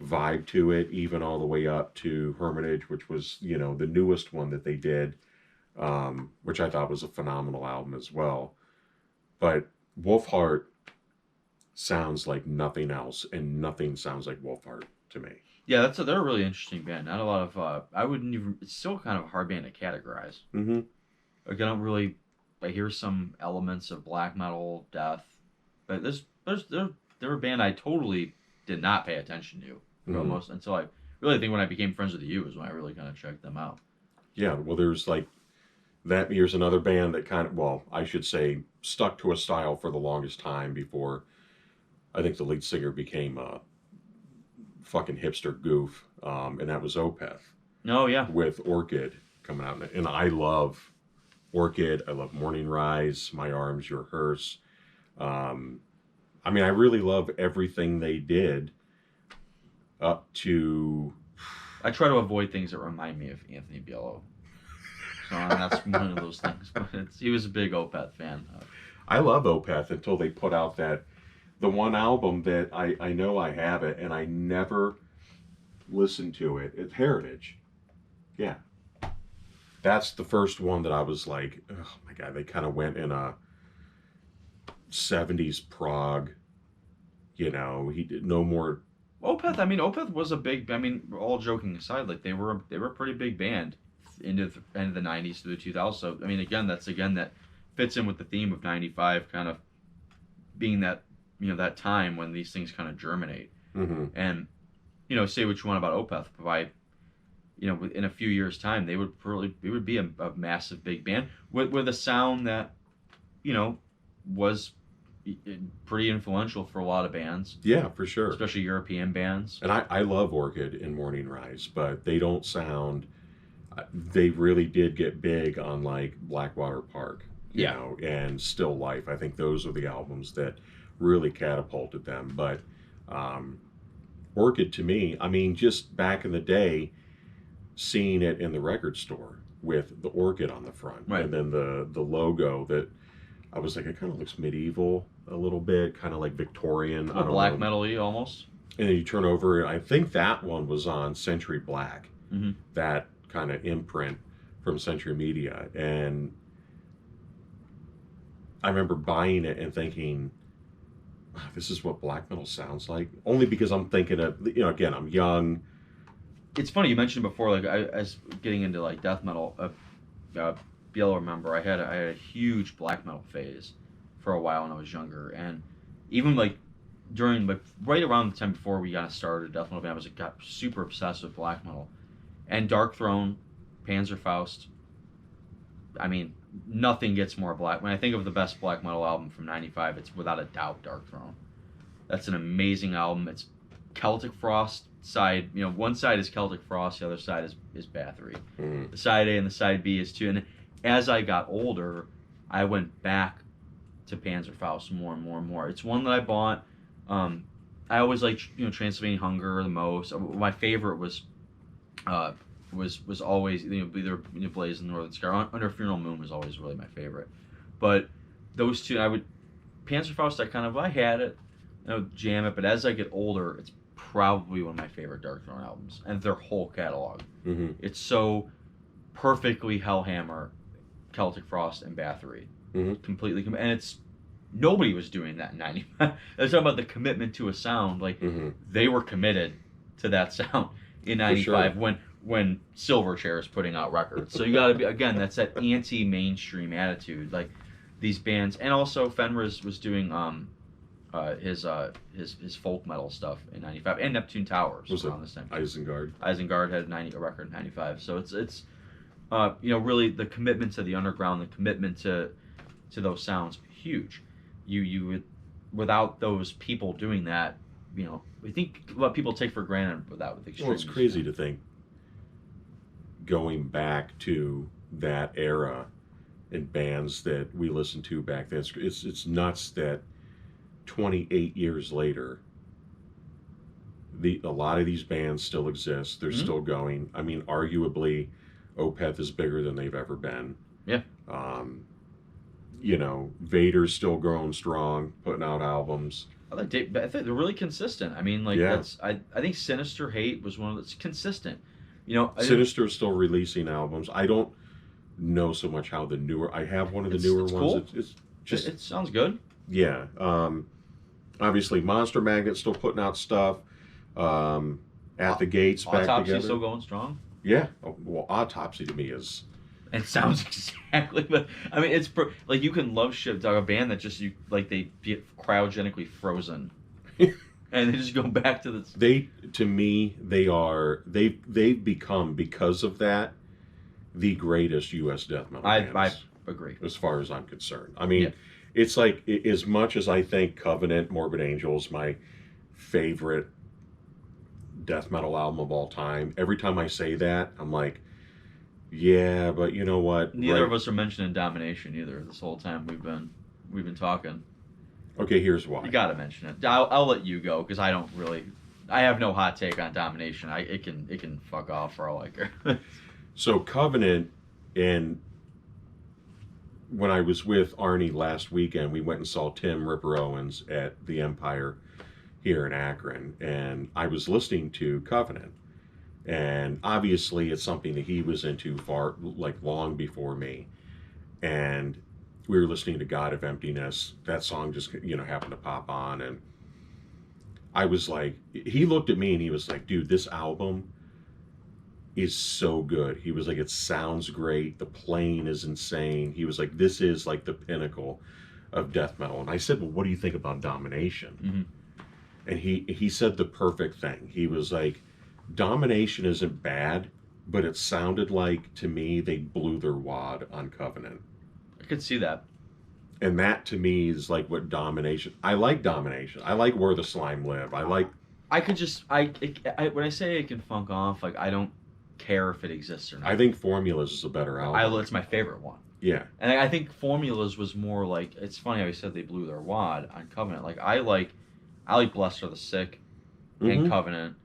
vibe to it, even all the way up to Hermitage, which was the newest one that they did, which I thought was a phenomenal album as well. But Wolfheart sounds like nothing else, and nothing sounds like Wolfheart to me. Yeah, they're a really interesting band. Not a lot of I wouldn't even. It's still kind of a hard band to categorize. Mm-hmm. Like I don't really. I hear some elements of black metal, death, but they're a band I totally did not pay attention to almost until I really think when I became friends with you is when I really kind of checked them out. Yeah, well, there's like that. Here's another band that kind of, well, I should say, stuck to a style for the longest time before I think the lead singer became a fucking hipster goof, and that was Opeth. Oh yeah, with Orchid coming out, and I love Orchid. I love Morning Rise, My Arms, Your Hearse. I mean, I really love everything they did up to. I try to avoid things that remind me of Anthony Bielo. So that's one of those things. But he was a big Opeth fan. I love Opeth until they put out the one album that I know I have it, and I never listened to it. It's Heritage. Yeah. That's the first one that I was like, oh my God, they kind of went in a 70s prog, he did no more. Opeth, Opeth was a big, all joking aside, like they were a pretty big band into the end of the 90s to the 2000s. So, again, that fits in with the theme of '95 kind of being that that time when these things kind of germinate. Mm-hmm. And say what you want about Opeth, but by in a few years' time, it would be a massive big band with a sound that was pretty influential for a lot of bands, Yeah, for sure. especially European bands. And I love Orchid and Morning Rise, but they don't sound. They really did get big on like Blackwater Park, Yeah. and Still Life. I think those are the albums that really catapulted them. But Orchid, to me, I mean, just back in the day, seeing it in the record store with the orchid on the front, Right. and then the logo that I was like, it kind of looks medieval a little bit, kind of like Victorian. I don't Black know. metal-y almost. And then you turn over, I think that one was on Century Black, Mm-hmm. that kind of imprint from Century Media. And I remember buying it and thinking, wow, this is what black metal sounds like. Only because I'm thinking of, again, I'm young. It's funny you mentioned before, like I was getting into like death metal. You'll remember I had a huge black metal phase for a while when I was younger, and even like during like right around the time before we got started death metal band, I was like, got super obsessed with black metal, and Dark Throne, Panzerfaust. I mean, nothing gets more black. When I think of the best black metal album from '95, it's without a doubt Dark Throne. That's an amazing album. It's Celtic Frost side. One side is Celtic Frost, the other side is Bathory. Mm. The side A and the side B is too. And as I got older, I went back to Panzerfaust more and more and more. It's one that I bought. I always liked Transylvanian Hunger the most. My favorite was always either Blaze and Northern Scar. Under Funeral Moon was always really my favorite. But those two, Panzerfaust, I had it, I would jam it. But as I get older, it's probably one of my favorite Dark Throne albums, and their whole catalog. Mm-hmm. It's so perfectly Hellhammer, Celtic Frost, and Bathory. Mm-hmm. Completely, and it's nobody was doing that in '95. They're talking about the commitment to a sound. Like Mm-hmm. they were committed to that sound in '95 sure. when Silverchair is putting out records. So you got to be, again, that's that anti-mainstream attitude. Like these bands, and also Fenriz was doing his folk metal stuff in '95, and Neptune Towers Was around this time. Isengard. Isengard had a record in '95. So it's really the commitment to the underground, the commitment to those sounds, huge. You would, without those people doing that, I think what people take for granted with that with extreme. Well, it's crazy to think going back to that era and bands that we listened to back then. It's nuts that 28 years later, a lot of these bands still exist. They're Mm-hmm. still going. I mean, arguably, Opeth is bigger than they've ever been. Yeah. Vader's still growing strong, putting out albums. I think they're really consistent. I mean, like Yeah. that's I think Sinister Hate was one that's consistent. Sinister's still releasing albums. I don't know so much how the newer. I have one of the newer it's ones. cool. It's just It sounds good. yeah. Obviously, Monster Magnet's still putting out stuff. At the Gates back Autopsy's together. still going strong. Yeah. Well, Autopsy to me is. It sounds exactly, but I mean, it's like you can love shit dog a band that just they get cryogenically frozen, and they just go back to the. They've become, because of that, the greatest U.S. death metal I bands, agree. as far as I'm concerned. I mean, Yeah. it's like, as much as I think Covenant, Morbid Angel is my favorite death metal album of all time, every time I say that, I'm like, yeah, but you know what? Neither of us are mentioning Domination either. This whole time we've been talking. Okay, here's why. You got to mention it. I'll let you go because I have no hot take on Domination. It can fuck off for all I care. So Covenant, and when I was with Arnie last weekend, we went and saw Tim Ripper Owens at the Empire here in Akron, and I was listening to Covenant, and obviously it's something that he was into long before me, and we were listening to God of Emptiness. That song just happened to pop on, and I was like, he looked at me and he was like, dude, this album is so good. He was like, it sounds great. The playing is insane. He was like, this is like the pinnacle of death metal. And I said, well, what do you think about Domination? Mm-hmm. And he said the perfect thing. He was like, Domination isn't bad, but it sounded like, to me, they blew their wad on Covenant. I could see that. And that, to me, is like what Domination... I like Domination. I like Where the Slime Live. I like... I could just... when I say it can funk off, like, I don't care if it exists or not. I think Formulas is a better album. It's my favorite one. Yeah. And I think Formulas was more like... It's funny how you said they blew their wad on Covenant. Like, I like Blessed Are the Sick and Covenant.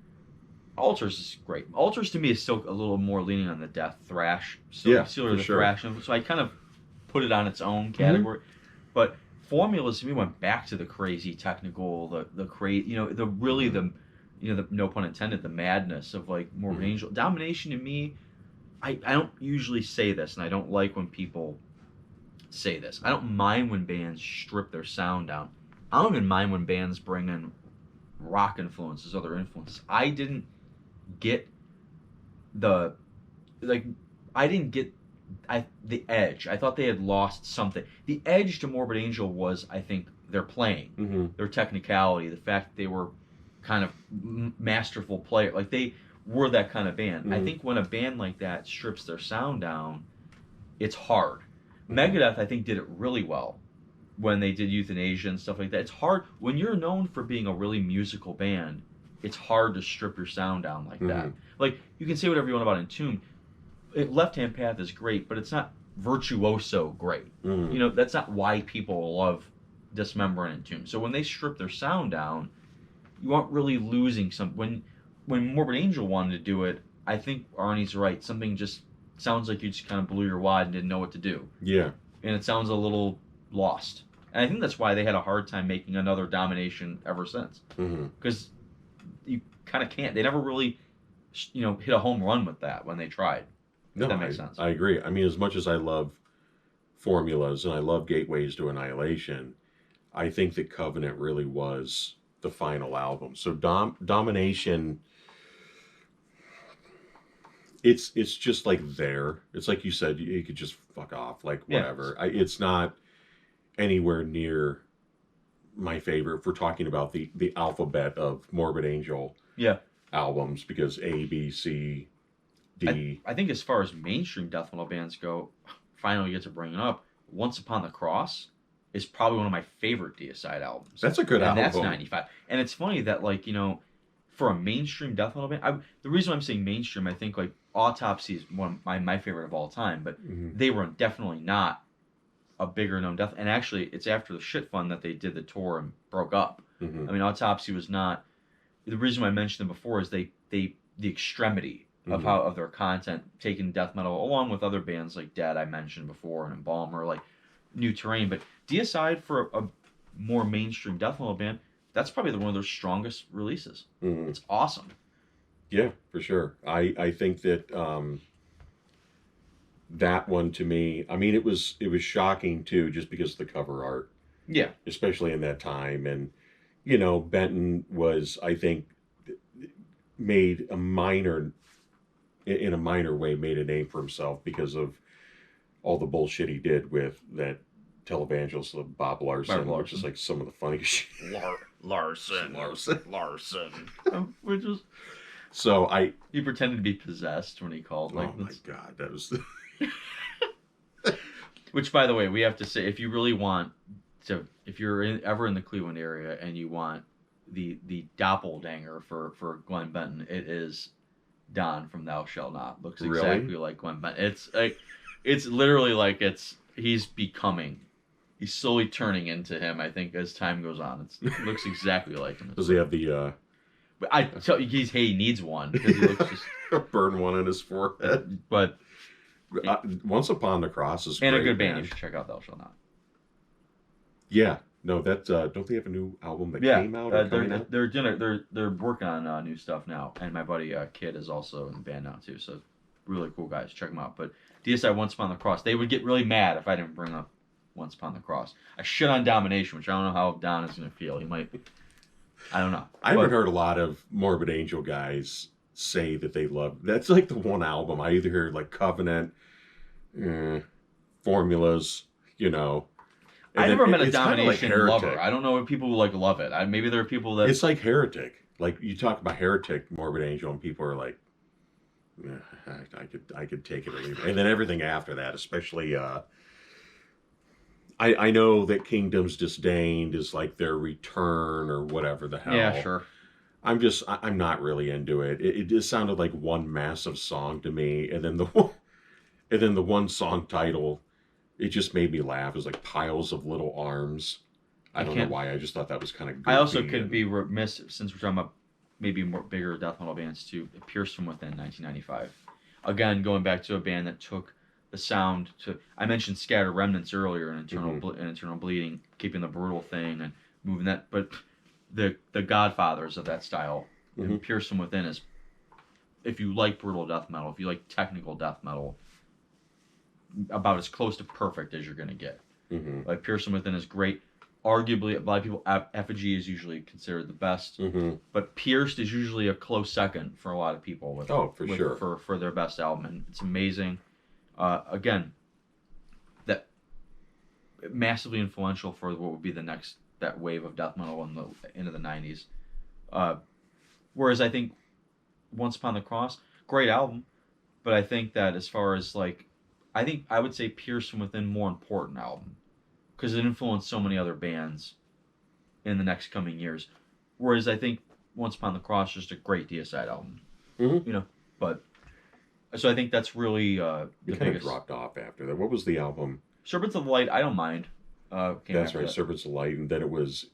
Altars is great. Altars, to me, is still a little more leaning on the death thrash. Still the thrash. So I kind of put it on its own category. But Formulas, to me, went back to the crazy technical, the crazy, the no pun intended, the madness of like Morbid Angel. Domination, to me, I don't usually say this, and I don't like when people say this. I don't mind when bands strip their sound down. I don't even mind when bands bring in rock influences, other influences. I didn't get the edge. I thought they had lost something. The edge to Morbid Angel was, I think, their playing, their technicality, the fact that they were kind of masterful players. Like, they were that kind of band. I think when a band like that strips their sound down, it's hard. Megadeth, I think, did it really well when they did Euthanasia and stuff like that. It's hard when you're known for being a really musical band. It's hard to strip your sound down like that. Like, you can say whatever you want about Entombed. Left Hand Path is great, but it's not virtuoso great. That's not why people love Dismember and Entombed. So when they strip their sound down, you aren't really losing some. When Morbid Angel wanted to do it, I think Arnie's right. Something just sounds like you just kind of blew your wad and didn't know what to do. Yeah. And it sounds a little lost. And I think that's why they had a hard time making another Domination ever since. Because you kind of can't. They never really, hit a home run with that when they tried. No, that makes sense. I agree. I mean, as much as I love Formulas and I love Gateways to Annihilation, I think that Covenant really was the final album. So Domination, it's just like there. It's like you said, you could just fuck off, like whatever. Yeah. It's not anywhere near my favorite if we're talking about the alphabet of Morbid Angel albums, because A, B, C, D. I think as far as mainstream death metal bands go, finally get to bring it up, Once Upon the Cross is probably one of my favorite Deicide albums. That's a good album. And that's 95. And it's funny that, like, for a mainstream death metal band, the reason I'm saying mainstream, I think, like, Autopsy is one of my favorite of all time, but they were definitely not a bigger known death. And actually, it's after the Shit Fund that they did the tour and broke up. I mean, Autopsy was not... The reason why I mentioned them before is the extremity of their content, taking death metal along with other bands like Dead I mentioned before and Embalmer, like New Terrain. But Deicide, for a more mainstream death metal band, that's probably one of their strongest releases. It's awesome. Yeah, for sure. I think that that one, to me, I mean, it was shocking too, just because of the cover art. Yeah. Especially in that time. And, Benton was, I think, made in a minor way, made a name for himself because of all the bullshit he did with that televangelist of Bob Larson, which is like some of the funniest shit. Larson. Which was... So he pretended to be possessed when he called. Like, oh my God, that was... Which, by the way, we have to say, if you really want to, if you're ever in the Cleveland area and you want the doppelganger for Glenn Benton, it is Don from Thou Shalt Not. Looks exactly like Glenn Benton. It's literally like he's slowly turning into him, I think, as time goes on. It looks exactly like him. Does he have the... But I tell you, he needs one, because he looks just... burn one on his forehead. But... Once Upon the Cross is and great, a good band. man. You should check out Thou Shalt Not. Yeah. No, that don't they have a new album that came out? Or they're working on new stuff now, and my buddy Kid is also in the band now too. So really cool guys, check them out. But DSI Once Upon the Cross, they would get really mad if I didn't bring up Once Upon the Cross. I shit on Domination, which I don't know how Don is gonna feel. He might, I don't know. I haven't heard a lot of Morbid Angel guys say that they love. That's like the one album I either hear like Covenant, Formulas, I then never met a it's kinda like Domination lover. Heretic. I don't know if people who like love it. Maybe there are people that It's like Heretic. Like you talk about Heretic, Morbid Angel, and people are like, "Eh, I could take it or leave it." And then everything after that, especially I know that Kingdoms Disdained is like their return or whatever the hell. yeah, sure. I'm not really into it. It just sounded like one massive song to me, and then the one song title, it just made me laugh. It was like Piles of Little Arms. I don't know why. I just thought that was kind of goofy. I also could be remiss, since we're talking about maybe more bigger death metal bands too. Pierce from Within, 1995. Again, going back to a band that took the sound to. I mentioned Scattered Remnants earlier, and Internal Bleeding, keeping the brutal thing and moving that. But the godfathers of that style, and Pierce from Within is, if you like brutal death metal, if you like technical death metal, about as close to perfect as you're gonna get. Like Pierce from Within is great. Arguably, a lot of people, Effigy is usually considered the best, but Pierced is usually a close second for a lot of people. Sure. For their best album, and it's amazing. Again, that massively influential for what would be the next that wave of death metal in the into the 90s. Whereas I think Once Upon the Cross, great album, but I think that as far as like, I think I would say Pierce from Within more important album, because it influenced so many other bands in the next coming years. Whereas I think Once Upon the Cross is just a great Deicide album. You know, but so I think that's really the kind of dropped off after that. What was the album? Serpents of the Light, I don't mind. That's right, Serpents of Light, and then it was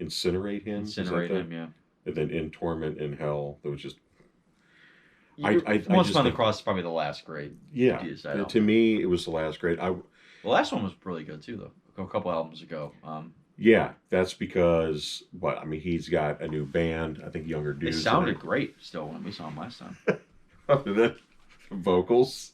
Incinerate Him. Incinerate Him, yeah. And then In Torment in Hell. That was just. Once Upon the Cross is probably the last great. Yeah, to me, it was the last great. The last one was really good too, though. A couple albums ago. Yeah, that's because he's got a new band. I think younger dudes. It sounded great still when we saw him last time. Other than vocals.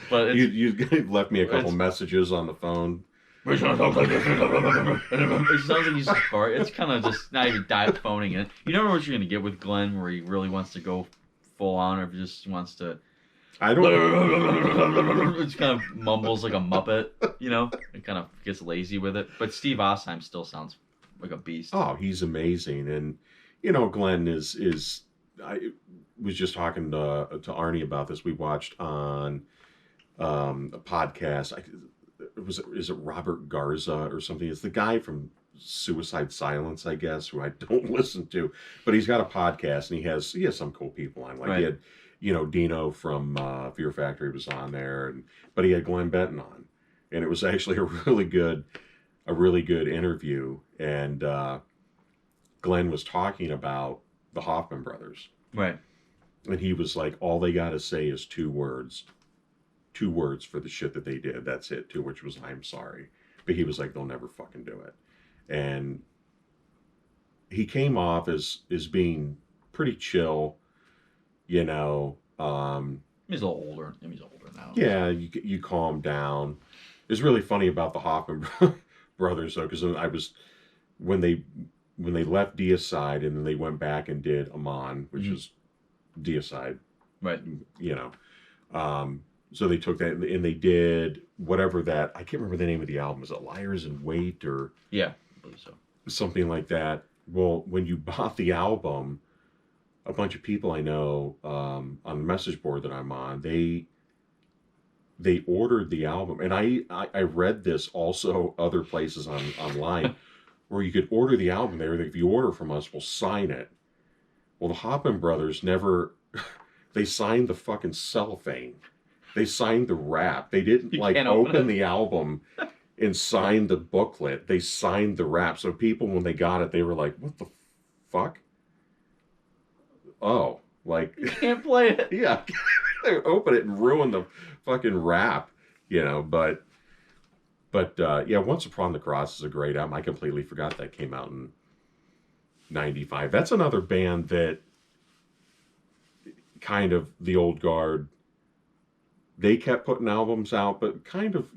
But you left me a couple messages on the phone. It sounds like he's just it's kind of just not even phoning it. You never know what you're gonna get with Glenn, where he really wants to go full on, or if he just wants to. I don't. It just kind of mumbles like a muppet, you know. It kind of gets lazy with it. But Steve Ostheim still sounds like a beast. Oh, he's amazing, and Glenn is. I was just talking to Arnie about this. We watched on a podcast. Is it Robert Garza or something? It's the guy from Suicide Silence, I guess, who I don't listen to, but he's got a podcast and he has some cool people on. Like he had, Dino from Fear Factory was on there, but he had Glenn Benton on, and it was actually a really good interview. And Glenn was talking about the Hoffman brothers, right? And he was like, all they got to say is two words for the shit that they did. That's it, too, which was, I'm sorry. But he was like, they'll never fucking do it. And he came off as being pretty chill, He's a little older. He's older now. Yeah, you calm down. It's really funny about the Hoffman brothers, though, because when they left Deicide and then they went back and did Amon, which is Deicide. Right. So they took that and they did whatever that, I can't remember the name of the album. Is it Liars in Wait or? Yeah, I believe so. Something like that. Well, when you bought the album, a bunch of people I know on the message board that I'm on, they ordered the album. And I read this also other places online where you could order the album. They were like, if you order from us, we'll sign it. Well, the Hoffman brothers never, they signed the fucking cellophane. They signed the wrap. They didn't open the album and sign the booklet. They signed the wrap. So people, when they got it, they were like, what the fuck? Oh, like. You can't play it. Yeah. They open it and ruin the fucking wrap, but Once Upon the Cross is a great album. I completely forgot that came out in 95. That's another band that kind of the old guard, they kept putting albums out, but kind of,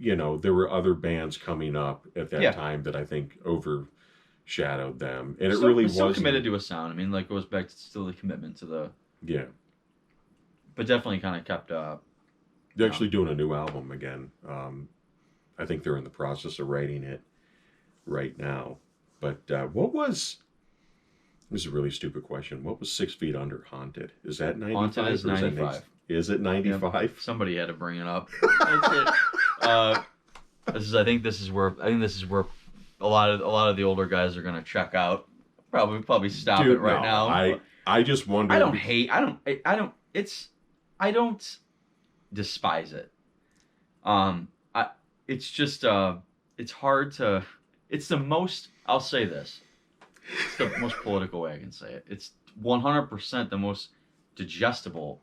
there were other bands coming up at that time that I think overshadowed them. And it really still wasn't committed to a sound. I mean, like, it goes back to still the commitment to the... Yeah. But definitely kind of kept... They're actually doing a new album again. I think they're in the process of writing it right now. But this is a really stupid question. What was 6 Feet Under Haunted? Is that 95? Haunted is 95. Is it 95? Yep. Somebody had to bring it up. That's it. I think this is where a lot of the older guys are gonna check out. Probably stop it right now. I just wonder. I don't despise it. It's just it's hard to. It's the most. I'll say this. It's the most political way I can say it. It's 100% the most digestible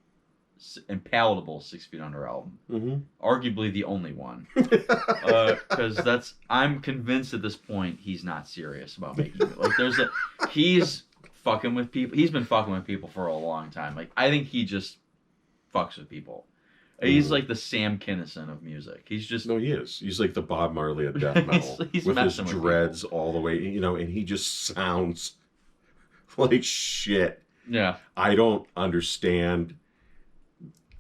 and palatable 6 Feet Under album. Mm-hmm. Arguably the only one. Because I'm convinced at this point he's not serious about making it. Like he's fucking with people. He's been fucking with people for a long time. Like I think he just fucks with people. He's like the Sam Kinison of music. He's just he is. He's like the Bob Marley of death metal he's with his with dreads people. all the way, and he just sounds like shit. Yeah. I don't understand.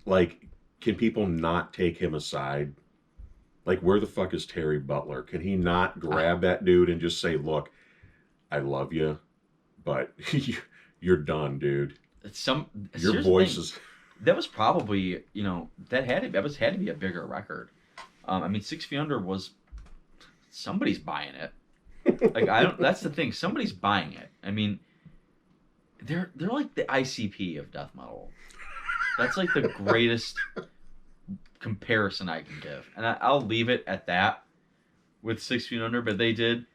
Like, can people not take him aside? Like, where the fuck is Terry Butler? Can he not grab that dude and just say, "Look, I love you, but you're done, dude. Your voice is." That was probably, that had to be a bigger record. I mean, 6 Feet Under was, somebody's buying it. Like that's the thing. Somebody's buying it. I mean, they're like the ICP of death metal. That's like the greatest comparison I can give, and I'll leave it at that with 6 Feet Under. But they did,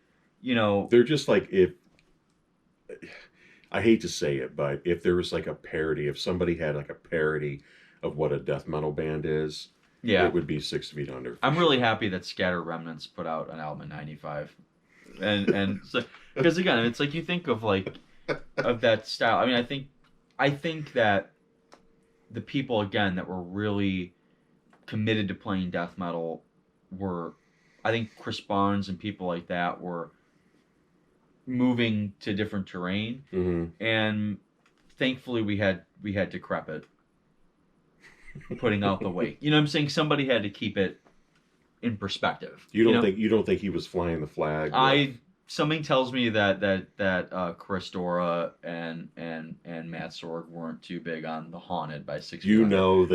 they're just like if. I hate to say it, but if there was like a parody, if somebody had like a parody of what a death metal band is, it would be 6 Feet Under. I'm really happy that Scatter Remnants put out an album in '95, and so because again, it's like you think of that style. I mean, I think that the people again that were really committed to playing death metal were, I think Chris Barnes and people like that were moving to different terrain, and thankfully we had Decrepit putting out the weight. You know what I'm saying? Somebody had to keep it in perspective. You don't think he was flying the flag? Something tells me that Chris Dora and Matt Sorg weren't too big on the Haunted by 6 Feet Under.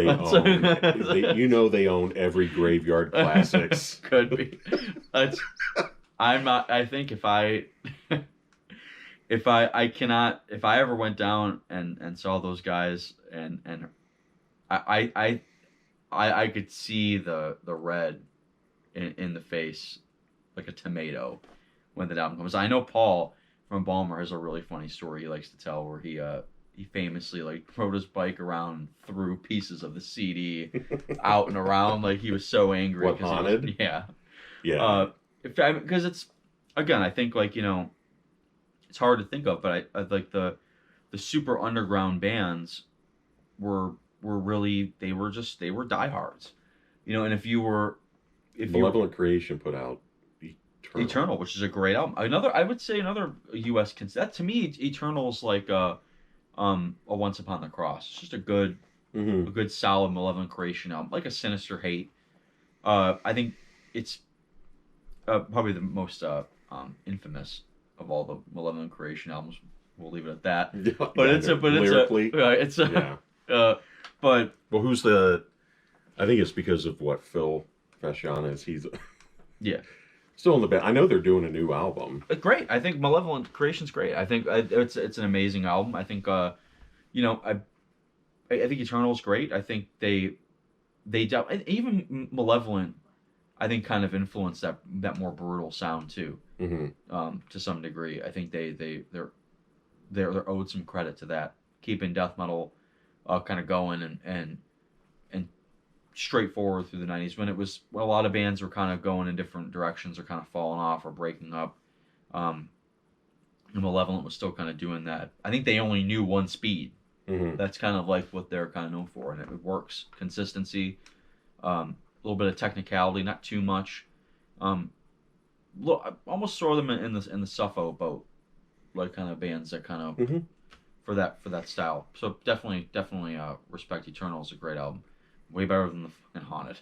They own every Graveyard Classics. Could be. I'm not. I think if I ever went down and saw those guys and I could see the red in the face like a tomato when the album comes. I know Paul from Balmer has a really funny story he likes to tell where he famously rode his bike around and threw pieces of the CD out and around, like he was so angry. What, Haunted? Yeah. Because it's, again, I think it's hard to think of, but I like the super underground bands were really, they were diehards, and if Malevolent Creation put out Eternal, which is a great album. I would say another U.S. that to me, Eternal's like a Once Upon the Cross. It's just a good solid Malevolent Creation album, like a Sinister Hate. I think it's probably the most infamous of all the Malevolent Creation albums. We'll leave it at that. Well, who's the? I think it's because of what Phil Fasciana is. He's still in the band. I know they're doing a new album. Great. I think Malevolent Creation's great. I think it's an amazing album. I think I think Eternal's great. I think they even Malevolent, I think, kind of influenced that more brutal sound too. To some degree. I think they're owed some credit to that, keeping death metal kind of going and straightforward through the 90s when a lot of bands were kind of going in different directions or kind of falling off or breaking up. And Malevolent was still kind of doing that. I think they only knew one speed. That's kind of like what they're kind of known for, and it works. Consistency, a little bit of technicality, not too much. Look, I almost throw them in the Suffo boat, like kind of bands that kind of for that style. So definitely respect Eternal is a great album, way better than the fucking Haunted.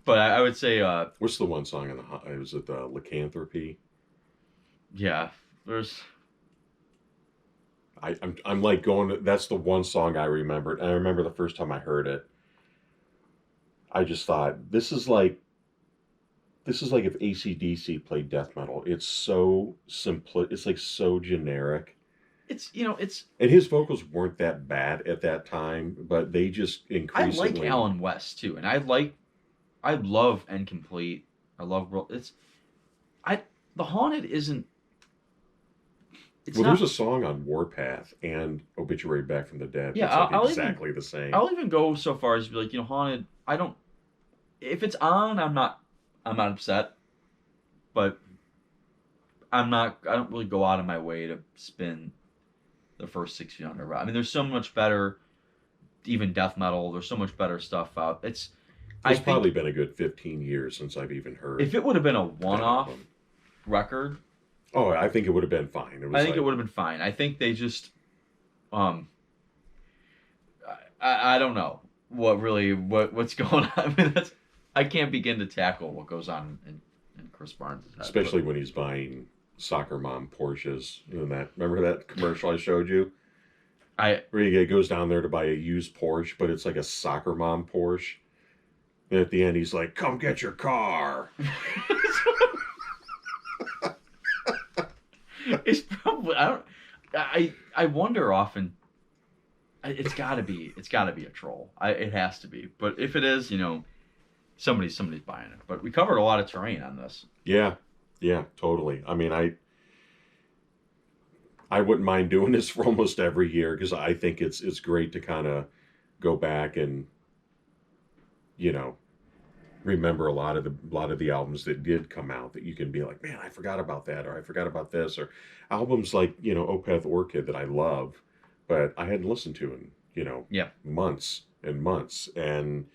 But I would say, What's the one song in the? Was it the Lycanthropy? yeah, there's. I'm like going. That's the one song I remembered. And I remember the first time I heard it. I just thought this is like if AC/DC played death metal. It's so simple. It's like so generic. It's. And his vocals weren't that bad at that time, but they just I like increasingly. Alan West too, and I love Incomplete. I love it's. I The Haunted isn't. It's Well, not. there's a song on Warpath and Obituary Back from the Dead Yeah, that's like I'll exactly the same. I'll even go so far as to be like, Haunted. I don't. If it's on, I'm not. I'm not upset. But I'm not. I don't really go out of my way to spin the first 6 feet under. I mean, there's so much better, even death metal. There's so much better stuff out. It's probably been a good 15 years since I've even heard. If it would have been a one-off record, oh, I think it would have been fine. I think it would have been fine. I think they just, I don't know what's going on. I mean, I can't begin to tackle what goes on in Chris Barnes' head. Especially when he's buying soccer mom Porsches. Remember that commercial I showed you? Where he goes down there to buy a used Porsche, but it's like a soccer mom Porsche. And at the end, he's like, "Come get your car." It's probably I wonder often. It's gotta be a troll. It has to be. But if it is, somebody's buying it. But we covered a lot of terrain on this. Yeah, totally. I mean, I wouldn't mind doing this for almost every year because I think it's great to kind of go back and remember a lot of the albums that did come out that you can be like, man, I forgot about that, or I forgot about this, or albums like Opeth Orchid that I love, but I hadn't listened to in months and months, and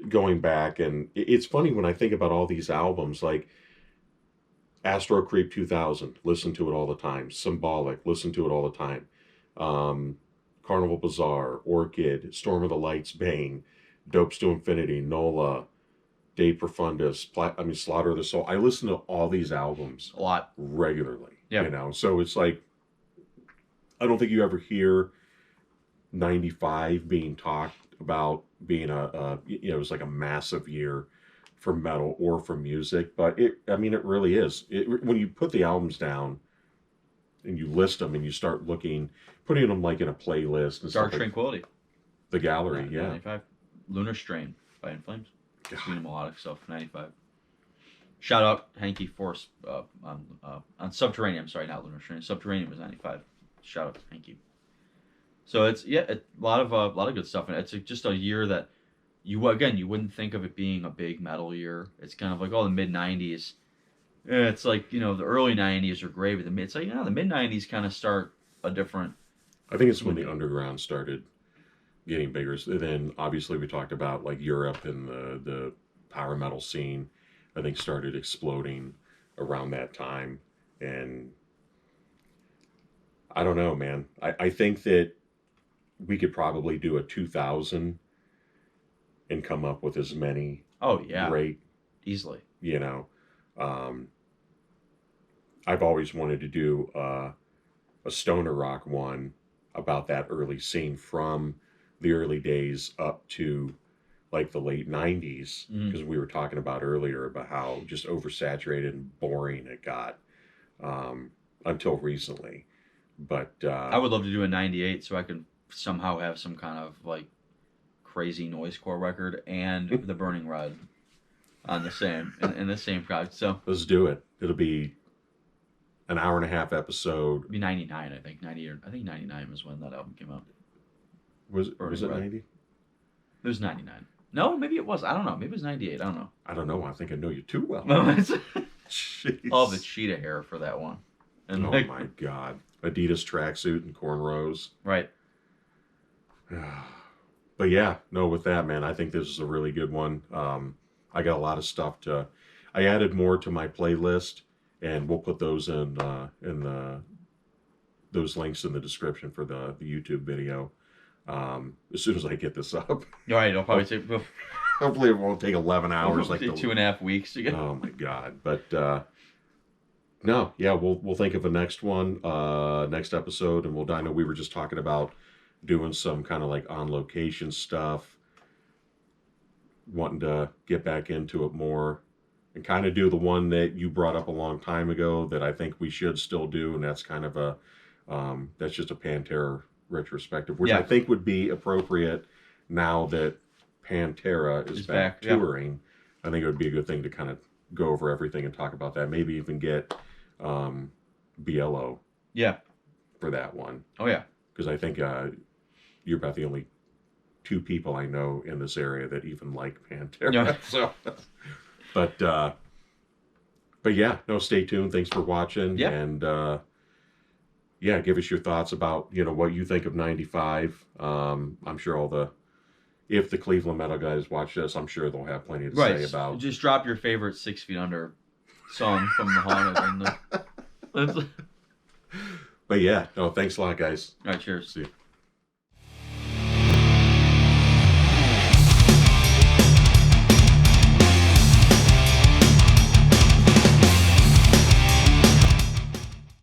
going back, and it's funny when I think about all these albums like Astro Creep 2000, listen to it all the time. Symbolic, listen to it all the time. Carnival Bazaar, Orchid, Storm of the Lights, Bane, Dopes to Infinity, Nola, De Profundis, Slaughter of the Soul. I listen to all these albums a lot regularly. Yeah. So it's like I don't think you ever hear 95 being talked about being it was like a massive year for metal or for music, but it really is. When you put the albums down and you list them and you start putting them like in a playlist and Dark stuff Tranquility, the gallery, 95, Lunar Strain by In Flames. Seen melodic stuff, 95. Shout out Hanky Force on Subterranean. I'm sorry, not Lunar Strain. Subterranean was 95. Shout out to Hanky. So it's a lot of good stuff, and it's just a year that you wouldn't think of it being a big metal year. It's kind of like the mid 90s. It's like the early 90s are great, but it's like the mid 90s kind of start a different. I think it's when the underground started getting bigger. Then obviously we talked about like Europe and the power metal scene, I think started exploding around that time. And I don't know, man. I think that we could probably do a 2000 and come up with as many great easily. I've always wanted to do a stoner rock one about that early scene from the early days up to like the late 90s, because we were talking about earlier about how just oversaturated and boring it got until recently. But I would love to do a 98 so I could somehow have some kind of like crazy noisecore record and the Burning Red on the same in the same project. So let's do it. It'll be an hour and a half episode. It'll be 99, I think. 99 was when that album came out. Was it 90? It was 99. No, maybe it was. I don't know. Maybe it was 98. I don't know. I don't know. I think I know you too well. Jeez. Oh, the cheetah hair for that one. And oh my God. Adidas tracksuit and cornrows. Right. But yeah, no, with that, man, I think this is a really good one. I got a lot of stuff I added more to my playlist, and we'll put those in those links in the description for the YouTube video. as soon as I get this up. All right, it'll probably take Hopefully it won't take 11 hours like 2.5 weeks to get. Oh my god. But no, yeah, we'll think of a next one, next episode, and I know we were just talking about doing some kind of like on location stuff, wanting to get back into it more, and kind of do the one that you brought up a long time ago that I think we should still do, and that's kind of that's just a Pantera retrospective, which I think would be appropriate now that Pantera is back touring. I think it would be a good thing to kind of go over everything and talk about that. Maybe even get BLO for that one. Oh, yeah. Because I think you're about the only two people I know in this area that even like Pantera. Yeah. So, but yeah, no, stay tuned. Thanks for watching. Yeah. And yeah, give us your thoughts about, what you think of 95. I'm sure if the Cleveland metal guys watch this, I'm sure they'll have plenty to say about. Just drop your favorite 6 Feet Under song from the Haunted. But yeah, no, thanks a lot, guys. All right, cheers. See you.